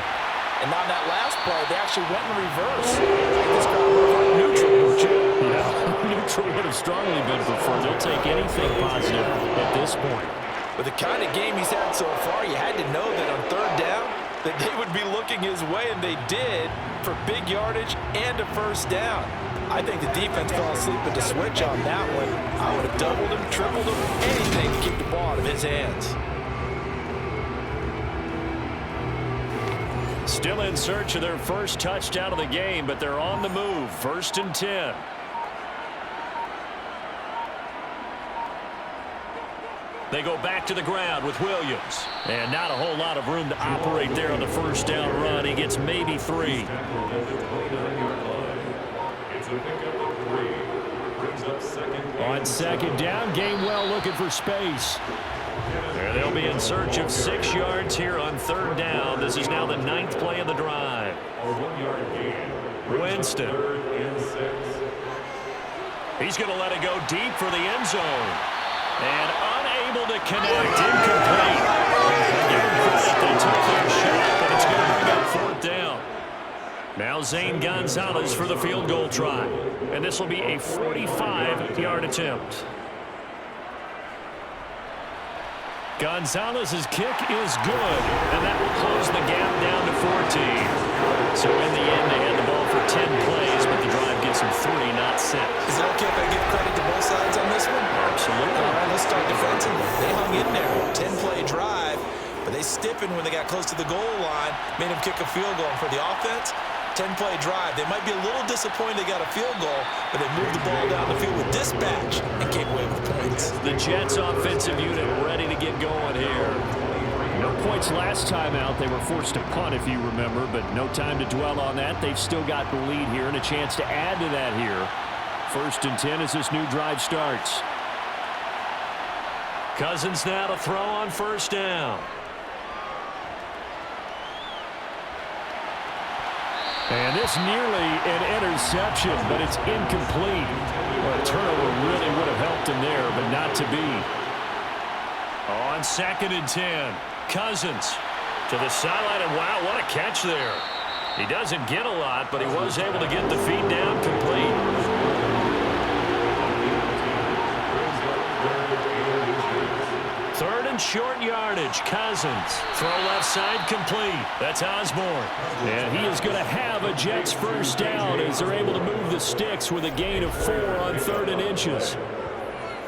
and on that last play, they actually went in reverse. This crowd would have neutral, don't you? Yeah, neutral would have strongly been preferred. They'll take anything positive at this point. With the kind of game he's had so far, you had to know that on 3rd down, that they would be looking his way, and they did, for big yardage and a 1st down. I think the defense fell asleep at the switch on that one. I would have doubled him, tripled him, anything to keep the ball out of his hands. Still in search of their first touchdown of the game, but they're on the move. 1st and 10. They go back to the ground with Williams. And not a whole lot of room to operate there on the 1st down run. He gets maybe 3. On 2nd down, Gainwell looking for space. There they'll be in search of 6 yards here on 3rd down. This is now the 9th play of the drive. Winston. He's going to let it go deep for the end zone. And unable to connect, incomplete. They took their shot, but it's going to bring up 4th down. Now Zane Gonzalez for the field goal try. And this will be a 45-yard attempt. Gonzalez's kick is good, and that will close the gap down to 14. So in the end, they had the ball for 10 plays, but the drive gets them 3, not 6. Is it okay if I give credit to both sides on this one? Absolutely. All right, let's start defensively. They hung in there. 10-play drive, but they stiffened when they got close to the goal line, made them kick a field goal. And for the offense, 10-play drive. They might be a little disappointed they got a field goal, but they moved the ball down the field with dispatch and came away with points. The Jets offensive unit ready to get going here. No points last time out. They were forced to punt, if you remember, but no time to dwell on that. They've still got the lead here and a chance to add to that here. 1st and 10 as this new drive starts. Cousins now to throw on 1st down. And this nearly an interception, but it's incomplete. Well, a turnover really would have helped him there, but not to be. On 2nd and 10, Cousins to the sideline, and wow, what a catch there. He doesn't get a lot, but he was able to get the feed down complete. 3rd and short yardage, Cousins. Throw left side complete. That's Osborne. And he is going to have a Jets 1st down as they're able to move the sticks with a gain of 4 on 3rd and inches.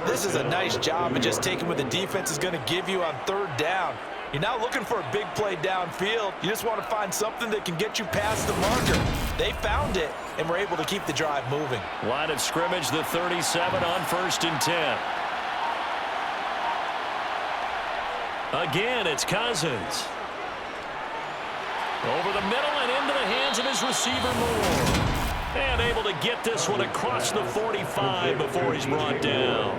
This is a nice job of just taking what the defense is going to give you on 3rd down. You're not looking for a big play downfield. You just want to find something that can get you past the marker. They found it and were able to keep the drive moving. Line of scrimmage, the 37 on 1st and 10. Again, it's Cousins. Over the middle and into the hands of his receiver, Moore. And able to get this one across the 45 before he's brought down.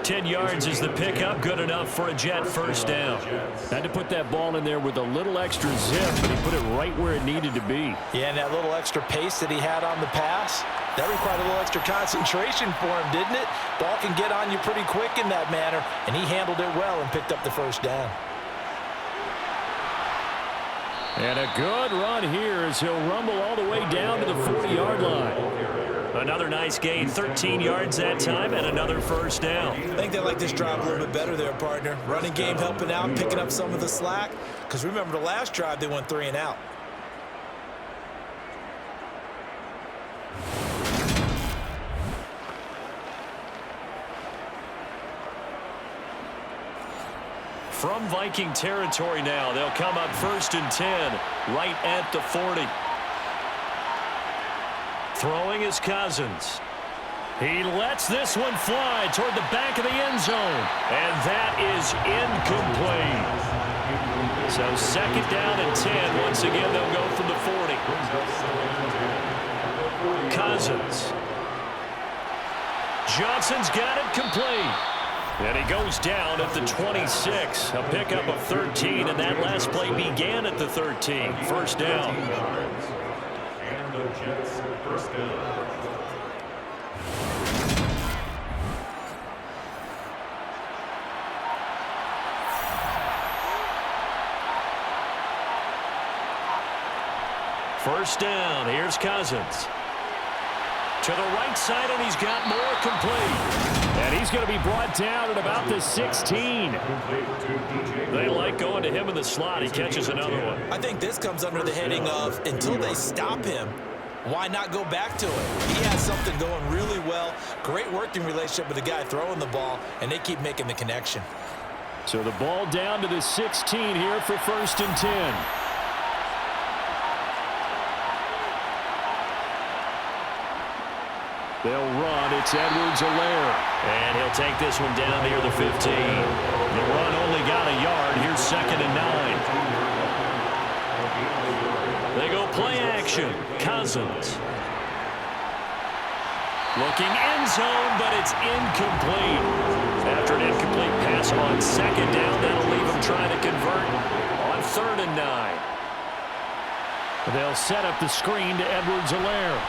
10 yards is the pickup, good enough for a Jet 1st down. Had to put that ball in there with a little extra zip, but he put it right where it needed to be. Yeah, and that little extra pace that he had on the pass, that required a little extra concentration for him, didn't it? Ball can get on you pretty quick in that manner, and he handled it well and picked up the 1st down. And a good run here as he'll rumble all the way down to the 40-yard line. Another nice gain, 13 yards that time, and another 1st down. I think they like this drive a little bit better there, partner. Running game helping out, picking up some of the slack. Because remember the last drive, they went 3 and out. From Viking territory now, they'll come up 1st and 10, right at the 40. Throwing is Cousins. He lets this one fly toward the back of the end zone. And that is incomplete. So 2nd down and 10. Once again, they'll go from the 40. Cousins. Johnson's got it complete. And he goes down at the 26. A pickup of 13, and that last play began at the 13. 1st down. And the Jets 1st down. First down. Here's Cousins. To the right side, and he's got more complete. And he's going to be brought down at about the 16. They like going to him in the slot. He catches another one. I think this comes under the heading of until they stop him, why not go back to it? He has something going really well. Great working relationship with the guy throwing the ball, and they keep making the connection. So the ball down to the 16 here for 1st and 10. They'll run. It's Edwards-Helaire. And he'll take this one down near the 15. The run only got a yard. Here's 2nd and 9. They go play action. Cousins. Looking end zone, but it's incomplete. After an incomplete pass on 2nd down, that'll leave him trying to convert on 3rd and 9. They'll set up the screen to Edwards-Helaire.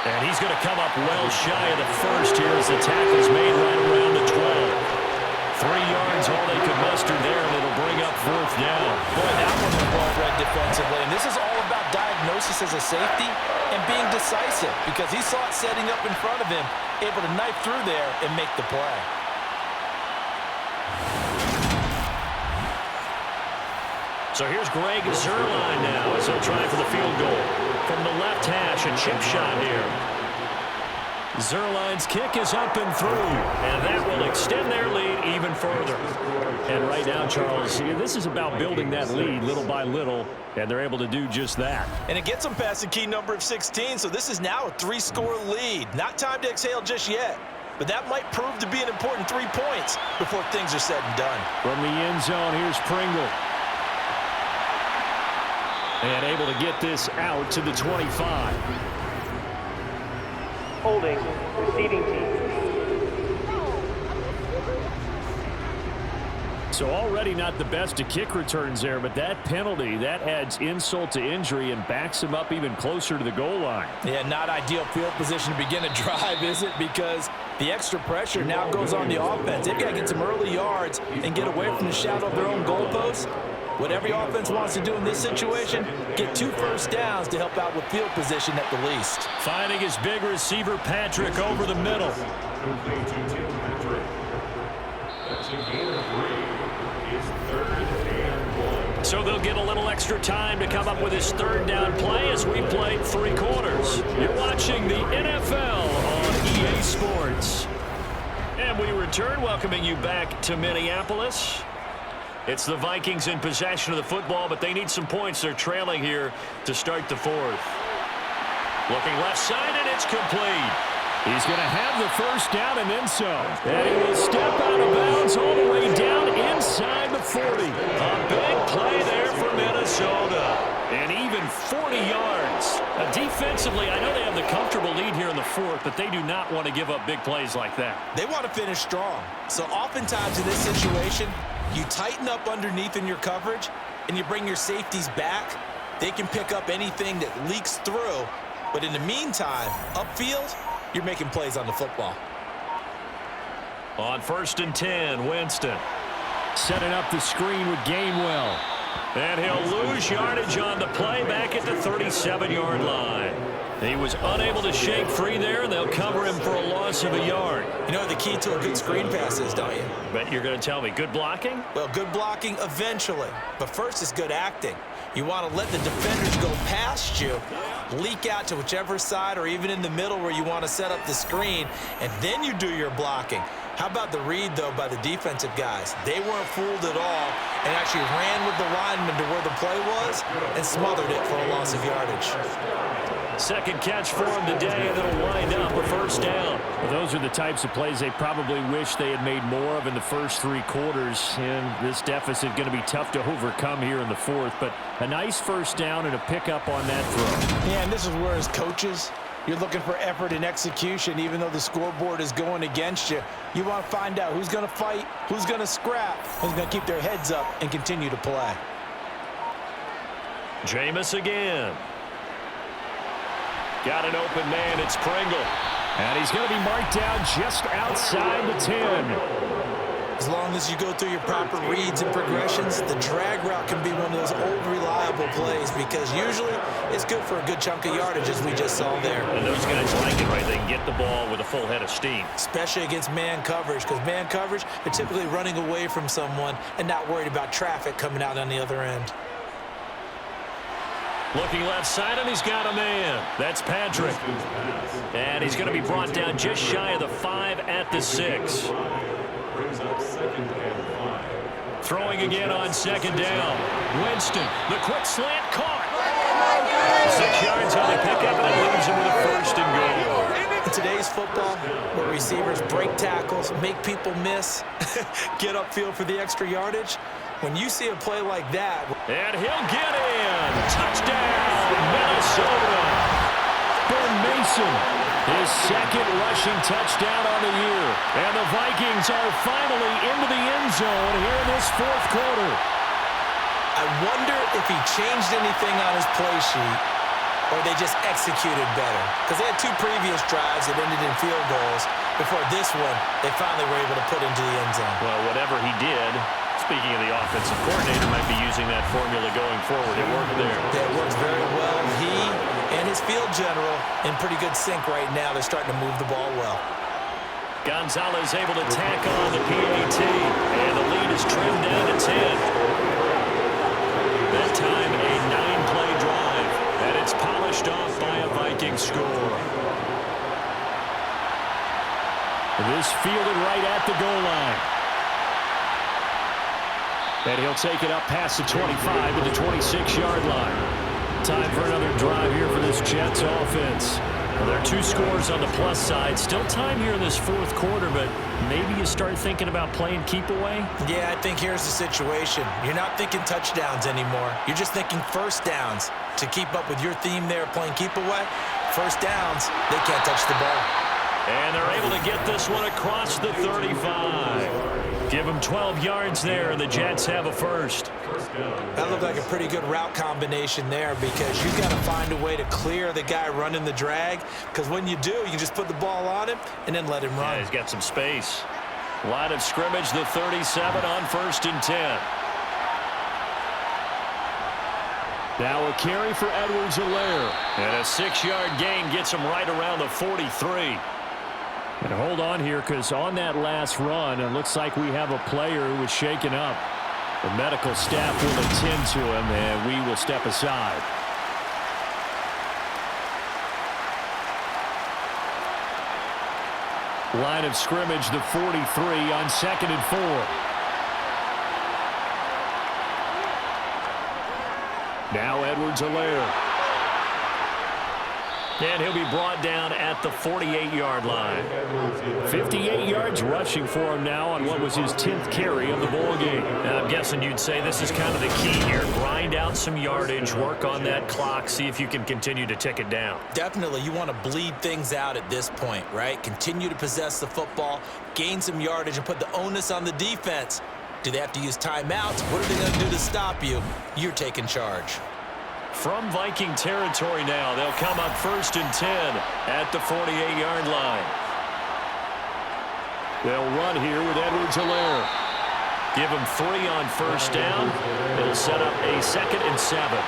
And he's going to come up well shy of the first here as the tackle's made right around the 12. 3 yards, all they could muster there, and it'll bring up 4th down. Boy, that one was well read defensively. And this is all about diagnosis as a safety and being decisive because he saw it setting up in front of him, able to knife through there and make the play. So here's Greg Zuerlein now as he'll try for the field goal. From the left hash, a chip shot here. Zerline's kick is up and through, and that will extend their lead even further. And right now, Charles, this is about building that lead little by little, and they're able to do just that. And it gets them past the key number of 16, so this is now a 3-score lead. Not time to exhale just yet, but that might prove to be an important 3 points before things are said and done. From the end zone, here's Pringle. And able to get this out to the 25. Holding, receiving team. So already not the best of kick returns there, but that penalty, that adds insult to injury and backs him up even closer to the goal line. Yeah, not ideal field position to begin a drive, is it? Because the extra pressure now goes on the offense. They've got to get some early yards and get away from the shadow of their own goalposts. What every offense wants to do in this situation, get 2 first downs to help out with field position at the least. Finding his big receiver, Patrick, over the middle. So they'll get a little extra time to come up with his 3rd down play as we played 3 quarters. You're watching the NFL on EA Sports. And we return, welcoming you back to Minneapolis. It's the Vikings in possession of the football, but they need some points. They're trailing here to start the 4th. Looking left side, and it's complete. He's going to have the first down and then some. And he will step out of bounds all the way down inside the 40. A big play there for Minnesota. And even 40 yards. Defensively, I know they have the comfortable lead here in the 4th, but they do not want to give up big plays like that. They want to finish strong. So oftentimes in this situation, you tighten up underneath in your coverage, and you bring your safeties back. They can pick up anything that leaks through. But in the meantime, upfield, you're making plays on the football. On 1st and 10, Winston. Setting up the screen with Gainwell. And he'll lose yardage on the play back at the 37-yard line. He was unable to shake free there, and they'll cover him for a loss of a yard. You know the key to a good screen pass is, don't you? Bet you're going to tell me good blocking? Well, good blocking eventually. But first is good acting. You want to let the defenders go past you, leak out to whichever side or even in the middle where you want to set up the screen, and then you do your blocking. How about the read, though, by the defensive guys? They weren't fooled at all and actually ran with the lineman to where the play was and smothered it for a loss of yardage. Second catch for him today, and it'll wind up a first down. Well, those are the types of plays they probably wish they had made more of in the first 3 quarters. And this deficit going to be tough to overcome here in the 4th. But a nice first down and a pickup on that throw. Yeah, and this is where as coaches, you're looking for effort and execution. Even though the scoreboard is going against you, you want to find out who's going to fight, who's going to scrap, who's going to keep their heads up and continue to play. Jameis again. Got an open man. It's Pringle. And he's going to be marked down just outside the 10. As long as you go through your proper reads and progressions, the drag route can be one of those old reliable plays because usually it's good for a good chunk of yardage, as we just saw there. And those guys like it, right? They can get the ball with a full head of steam. Especially against man coverage, because man coverage, they're typically running away from someone and not worried about traffic coming out on the other end. Looking left side, and he's got a man. That's Patrick. And he's going to be brought down just shy of the 5 at the 6. Throwing again on 2nd down. Winston, the quick slant caught. 6 yards on the pickup, and it leaves him with a 1st and goal. In today's football, where receivers break tackles, make people miss, get upfield for the extra yardage, when you see a play like that. And he'll get in. Touchdown, Minnesota. Ben Mason, his 2nd rushing touchdown on the year. And the Vikings are finally into the end zone here in this 4th quarter. I wonder if he changed anything on his play sheet or they just executed better. Because they had 2 previous drives that ended in field goals. Before this one, they finally were able to put into the end zone. Well, whatever he did, speaking of the offensive coordinator, might be using that formula going forward. It worked there. Yeah, it works very well. He and his field general in pretty good sync right now. They're starting to move the ball well. Gonzalez able to tack on the PAT, and the lead is trimmed down to 10. That time, a 9-play drive, and it's polished off by a Viking score. This fielded right at the goal line. And he'll take it up past the 25 to the 26-yard line. Time for another drive here for this Jets offense. Well, there are 2 scores on the plus side. Still time here in this fourth quarter, but maybe you start thinking about playing keep away? Yeah, I think here's the situation. You're not thinking touchdowns anymore. You're just thinking first downs. To keep up with your theme there, playing keep away, first downs, they can't touch the ball. And they're able to get this one across the 35. Give them 12 yards there, and the Jets have a first. That looked like a pretty good route combination there because you've got to find a way to clear the guy running the drag, because when you do, you can just put the ball on him and then let him run. Yeah, he's got some space. Line of scrimmage, the 37 on 1st and 10. Now a carry for Edwards-Helaire. And a 6-yard gain gets him right around the 43. And hold on here, because on that last run, it looks like we have a player who was shaken up. The medical staff will attend to him, and we will step aside. Line of scrimmage, the 43 on 2nd and 4. Now Edwards-Helaire. And he'll be brought down at the 48-yard line. 58 yards rushing for him now on what was his 10th carry of the ball game. And I'm guessing you'd say this is kind of the key here. Grind out some yardage, work on that clock, see if you can continue to tick it down. Definitely, you want to bleed things out at this point, right? Continue to possess the football, gain some yardage, and put the onus on the defense. Do they have to use timeouts? What are they going to do to stop you? You're taking charge. From Viking territory now, they'll come up 1st and 10 at the 48-yard line. They'll run here with Edwards-Helaire. Give him 3 on 1st down. It'll set up a 2nd and 7.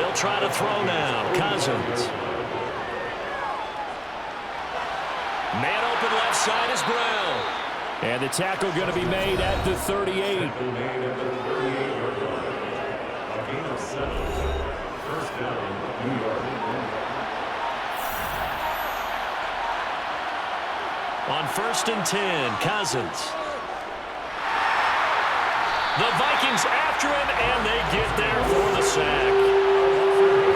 They'll try to throw now. Cousins. Man open left side is Brown. And the tackle going to be made at the 38. On 1st and 10, Cousins. The Vikings after him, and they get there for the sack.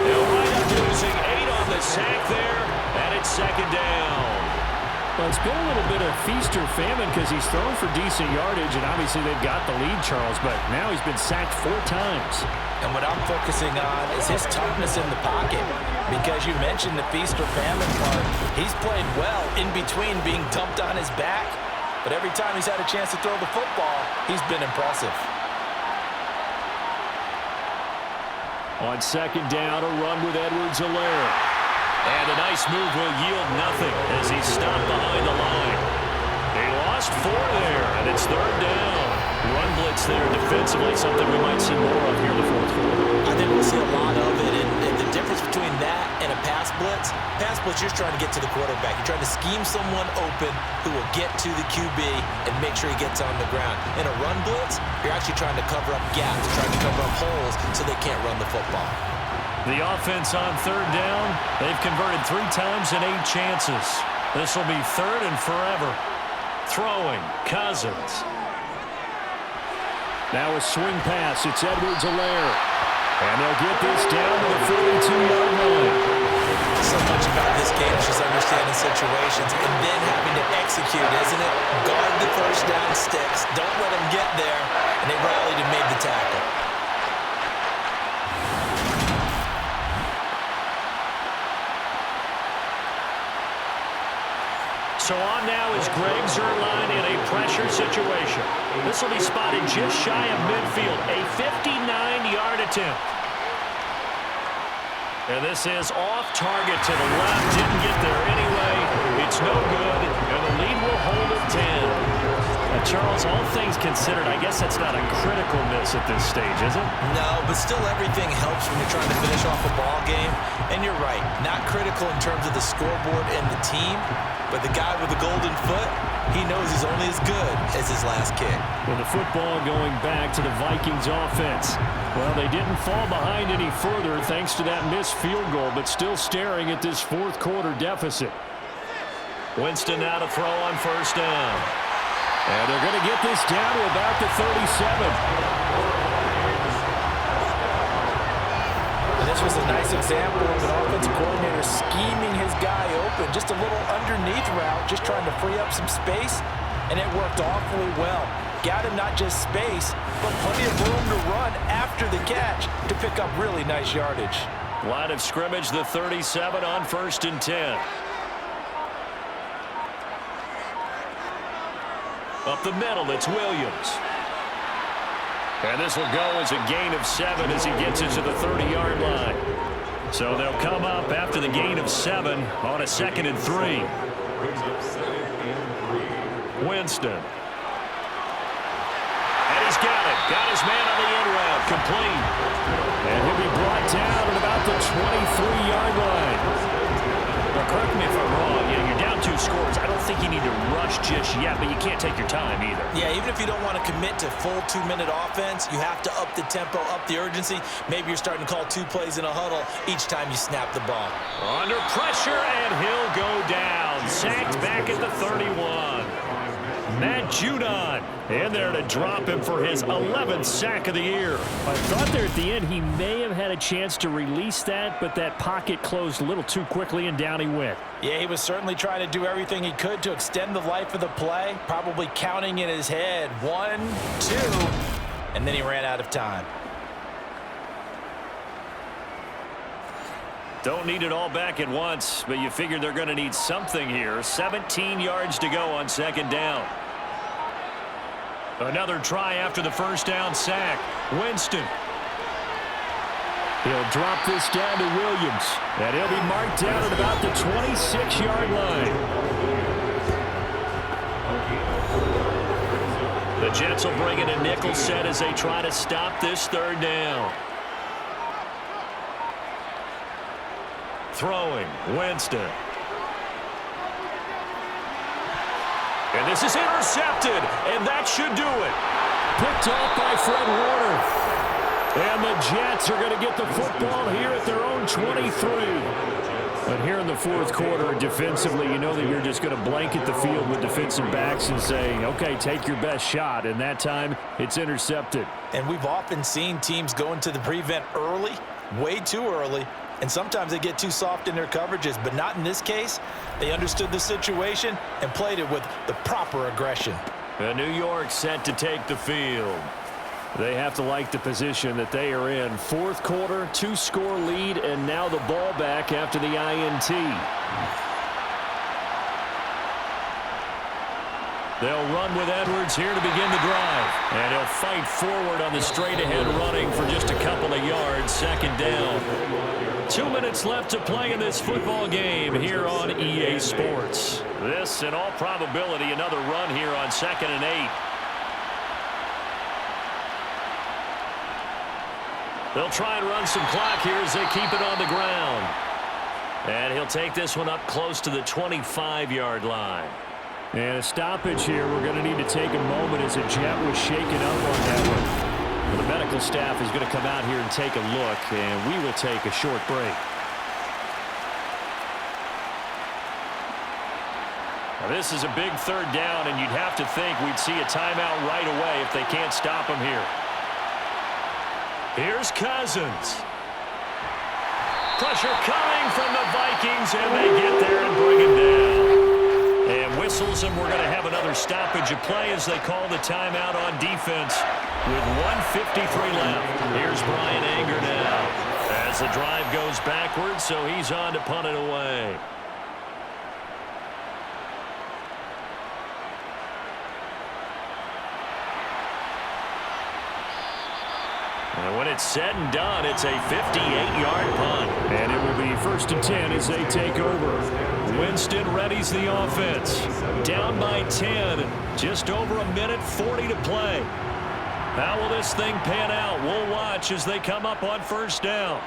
They'll wind up losing 8 on the sack there, and it's 2nd down. Well, it's been a little bit of feast or famine because he's thrown for decent yardage, and obviously they've got the lead, Charles, but now he's been sacked 4 times. And what I'm focusing on is his toughness in the pocket, because you mentioned the feast or famine part. He's played well in between being dumped on his back, but every time he's had a chance to throw the football, he's been impressive. On 2nd down, a run with Edwards-Helaire. And a nice move will yield nothing as he's stopped behind the line. They lost 4 there, and it's 3rd down. Run blitz there defensively, something we might see more of here in the fourth quarter. I think we'll see a lot of it, and the difference between that and a pass blitz, you're trying to get to the quarterback. You're trying to scheme someone open who will get to the QB and make sure he gets on the ground. In a run blitz, you're actually trying to cover up gaps, trying to cover up holes so they can't run the football. The offense on 3rd down, they've converted 3 times in 8 chances. This will be 3rd and forever. Throwing, Cousins. Now a swing pass, it's Edwards-Helaire. And they'll get this down to the 42-yard line. So much about this game is just understanding situations and then having to execute, isn't it? Guard the first down sticks, don't let them get there, and they rallied and made the tackle. So on now is Greg Zuerlein in a pressure situation. This will be spotted just shy of midfield, a 59-yard attempt. And this is off target to the left, didn't get there anyway. It's no good, and the lead will hold at 10. Charles, all things considered, I guess that's not a critical miss at this stage, is it? No, but still everything helps when you're trying to finish off a ball game. And you're right, not critical in terms of the scoreboard and the team, but the guy with the golden foot, he knows he's only as good as his last kick. Well, the football going back to the Vikings offense. Well, they didn't fall behind any further thanks to that missed field goal, but still staring at this fourth quarter deficit. Winston now to throw on first down. And they're going to get this down to about the 37. This was a nice example of an offensive coordinator scheming his guy open. Just a little underneath route, just trying to free up some space, and it worked awfully well. Got him not just space, but plenty of room to run after the catch to pick up really nice yardage. Line of scrimmage, the 37 on 1st and 10. Up the middle, it's Williams. And this will go as a gain of 7 as he gets into the 30-yard line. So they'll come up after the gain of 7 on a 2nd and 3. Winston. And he's got it. Got his man on the in route. Complete. And he'll be brought down at about the 23-yard line. Now, correct me if I'm wrong. You're down 2 scores. I don't think you need to rush just yet, but you can't take your time either. Yeah, even if you don't want to commit to full 2-minute offense, you have to up the tempo, up the urgency. Maybe you're starting to call 2 plays in a huddle each time you snap the ball. Under pressure, and he'll go down. Sacked back at the 31. Matt Judon in there to drop him for his 11th sack of the year. I thought there at the end he may have had a chance to release that, but that pocket closed a little too quickly, and down he went. Yeah, he was certainly trying to do everything he could to extend the life of the play, probably counting in his head 1, 2, and then he ran out of time. Don't need it all back at once, but you figure they're going to need something here. 17 yards to go on 2nd down. Another try after the first down sack. Winston. He'll drop this down to Williams, and he'll be marked down at about the 26-yard line. The Jets will bring in a nickel set as they try to stop this 3rd down. Throwing, Winston. And this is intercepted, and that should do it. Picked off by Fred Warner. And the Jets are going to get the football here at their own 23. But here in the fourth quarter, defensively, you know that you're just going to blanket the field with defensive backs and say, okay, take your best shot. And that time, it's intercepted. And we've often seen teams go into the prevent early, way too early, and sometimes they get too soft in their coverages, but not in this case. They understood the situation and played it with the proper aggression. New York set to take the field. They have to like the position that they are in. Fourth quarter, 2-score lead, and now the ball back after the INT. They'll run with Edwards here to begin the drive. And he'll fight forward on the straight-ahead running for just a couple of yards. 2nd down. 2 minutes left to play in this football game here on EA Sports. This, in all probability, another run here on 2nd and 8. They'll try and run some clock here as they keep it on the ground. And he'll take this one up close to the 25-yard line. And a stoppage here. We're going to need to take a moment as a Jet was shaken up on that one. Well, the medical staff is going to come out here and take a look, and we will take a short break. Now, this is a big 3rd down, and you'd have to think we'd see a timeout right away if they can't stop him here. Here's Cousins. Pressure coming from the Vikings, and they get there and bring him down. And whistles, and we're going to have another stoppage of play as they call the timeout on defense with 1:53 left. Here's Brian Anger now as the drive goes backwards, so he's on to punt it away. And when it's said and done, it's a 58-yard punt. And it will be 1st and 10 as they take over. Winston readies the offense. Down by 10. Just over a minute 40 to play. How will this thing pan out? We'll watch as they come up on 1st down.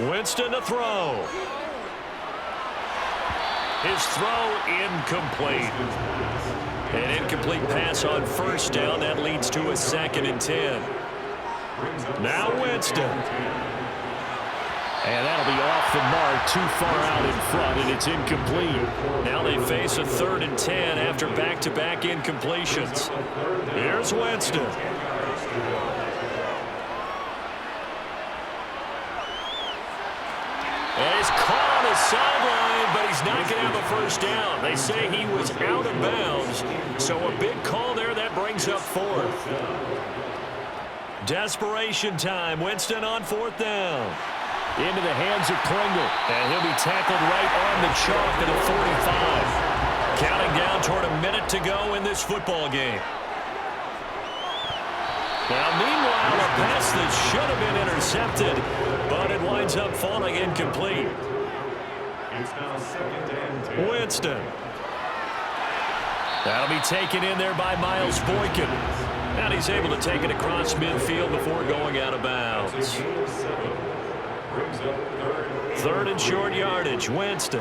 Winston to throw. His throw incomplete. An incomplete pass on first down. That leads to a 2nd and 10. Now Winston. And that'll be off the mark, too far out in front, and it's incomplete. Now they face a 3rd and 10 after back-to-back incompletions. Here's Winston. And he's caught on the sideline, but he's not going to have a first down. They say he was out of bounds, so a big call there that brings up 4th. Desperation time. Winston on 4th down. Into the hands of Pringle, and he'll be tackled right on the chalk at the 45. Counting down toward a minute to go in this football game. Now, meanwhile, a pass that should have been intercepted, but it winds up falling incomplete. It's now 2nd and 10. Winston. That'll be taken in there by Miles Boykin. And he's able to take it across midfield before going out of bounds. 3rd and short yardage, Winston.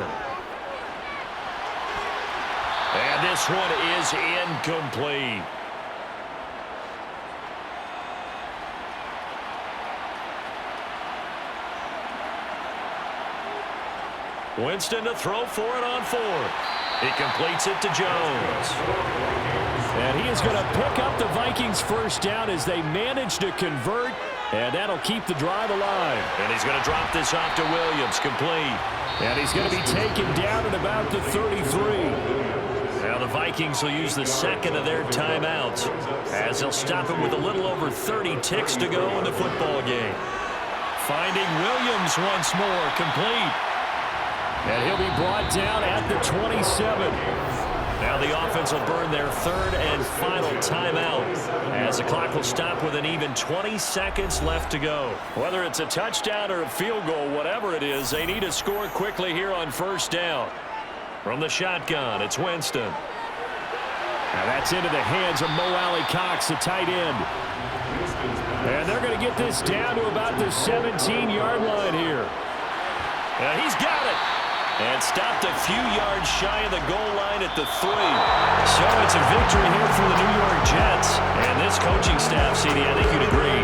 And this one is incomplete. Winston to throw for it on 4th. He completes it to Jones. And he is going to pick up the Vikings' first down as they manage to convert. And that'll keep the drive alive. And he's going to drop this off to Williams, complete. And he's going to be taken down at about the 33. Now the Vikings will use the 2nd of their timeouts as they'll stop him with a little over 30 ticks to go in the football game. Finding Williams once more, complete. And he'll be brought down at the 27. Now the offense will burn their 3rd and final timeout as the clock will stop with an even 20 seconds left to go. Whether it's a touchdown or a field goal, whatever it is, they need to score quickly here on first down. From the shotgun, it's Winston. Now that's into the hands of Mo Alley-Cox, the tight end. And they're going to get this down to about the 17-yard line here. And he's got it. And stopped a few yards shy of the goal line at the 3. So it's a victory here for the New York Jets. And this coaching staff, CD, I think you'd agree,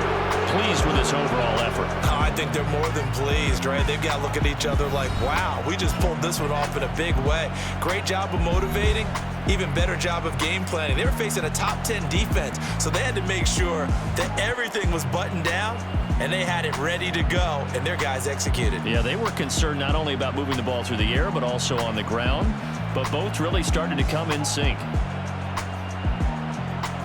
pleased with this overall effort. I think they're more than pleased, right? They've got to look at each other like, wow, we just pulled this one off in a big way. Great job of motivating. Even better job of game planning. They were facing a top 10 defense, so they had to make sure that everything was buttoned down and they had it ready to go, and their guys executed. Yeah, they were concerned not only about moving the ball through the air, but also on the ground. But both really started to come in sync.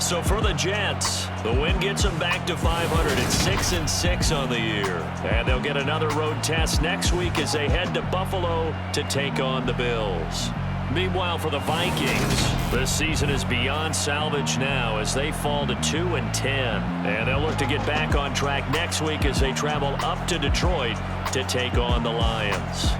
So for the Jets, the win gets them back to 500 at 6-6 on the year. And they'll get another road test next week as they head to Buffalo to take on the Bills. Meanwhile, for the Vikings, this season is beyond salvage now as they fall to 2-10. And they'll look to get back on track next week as they travel up to Detroit to take on the Lions.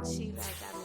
She like, I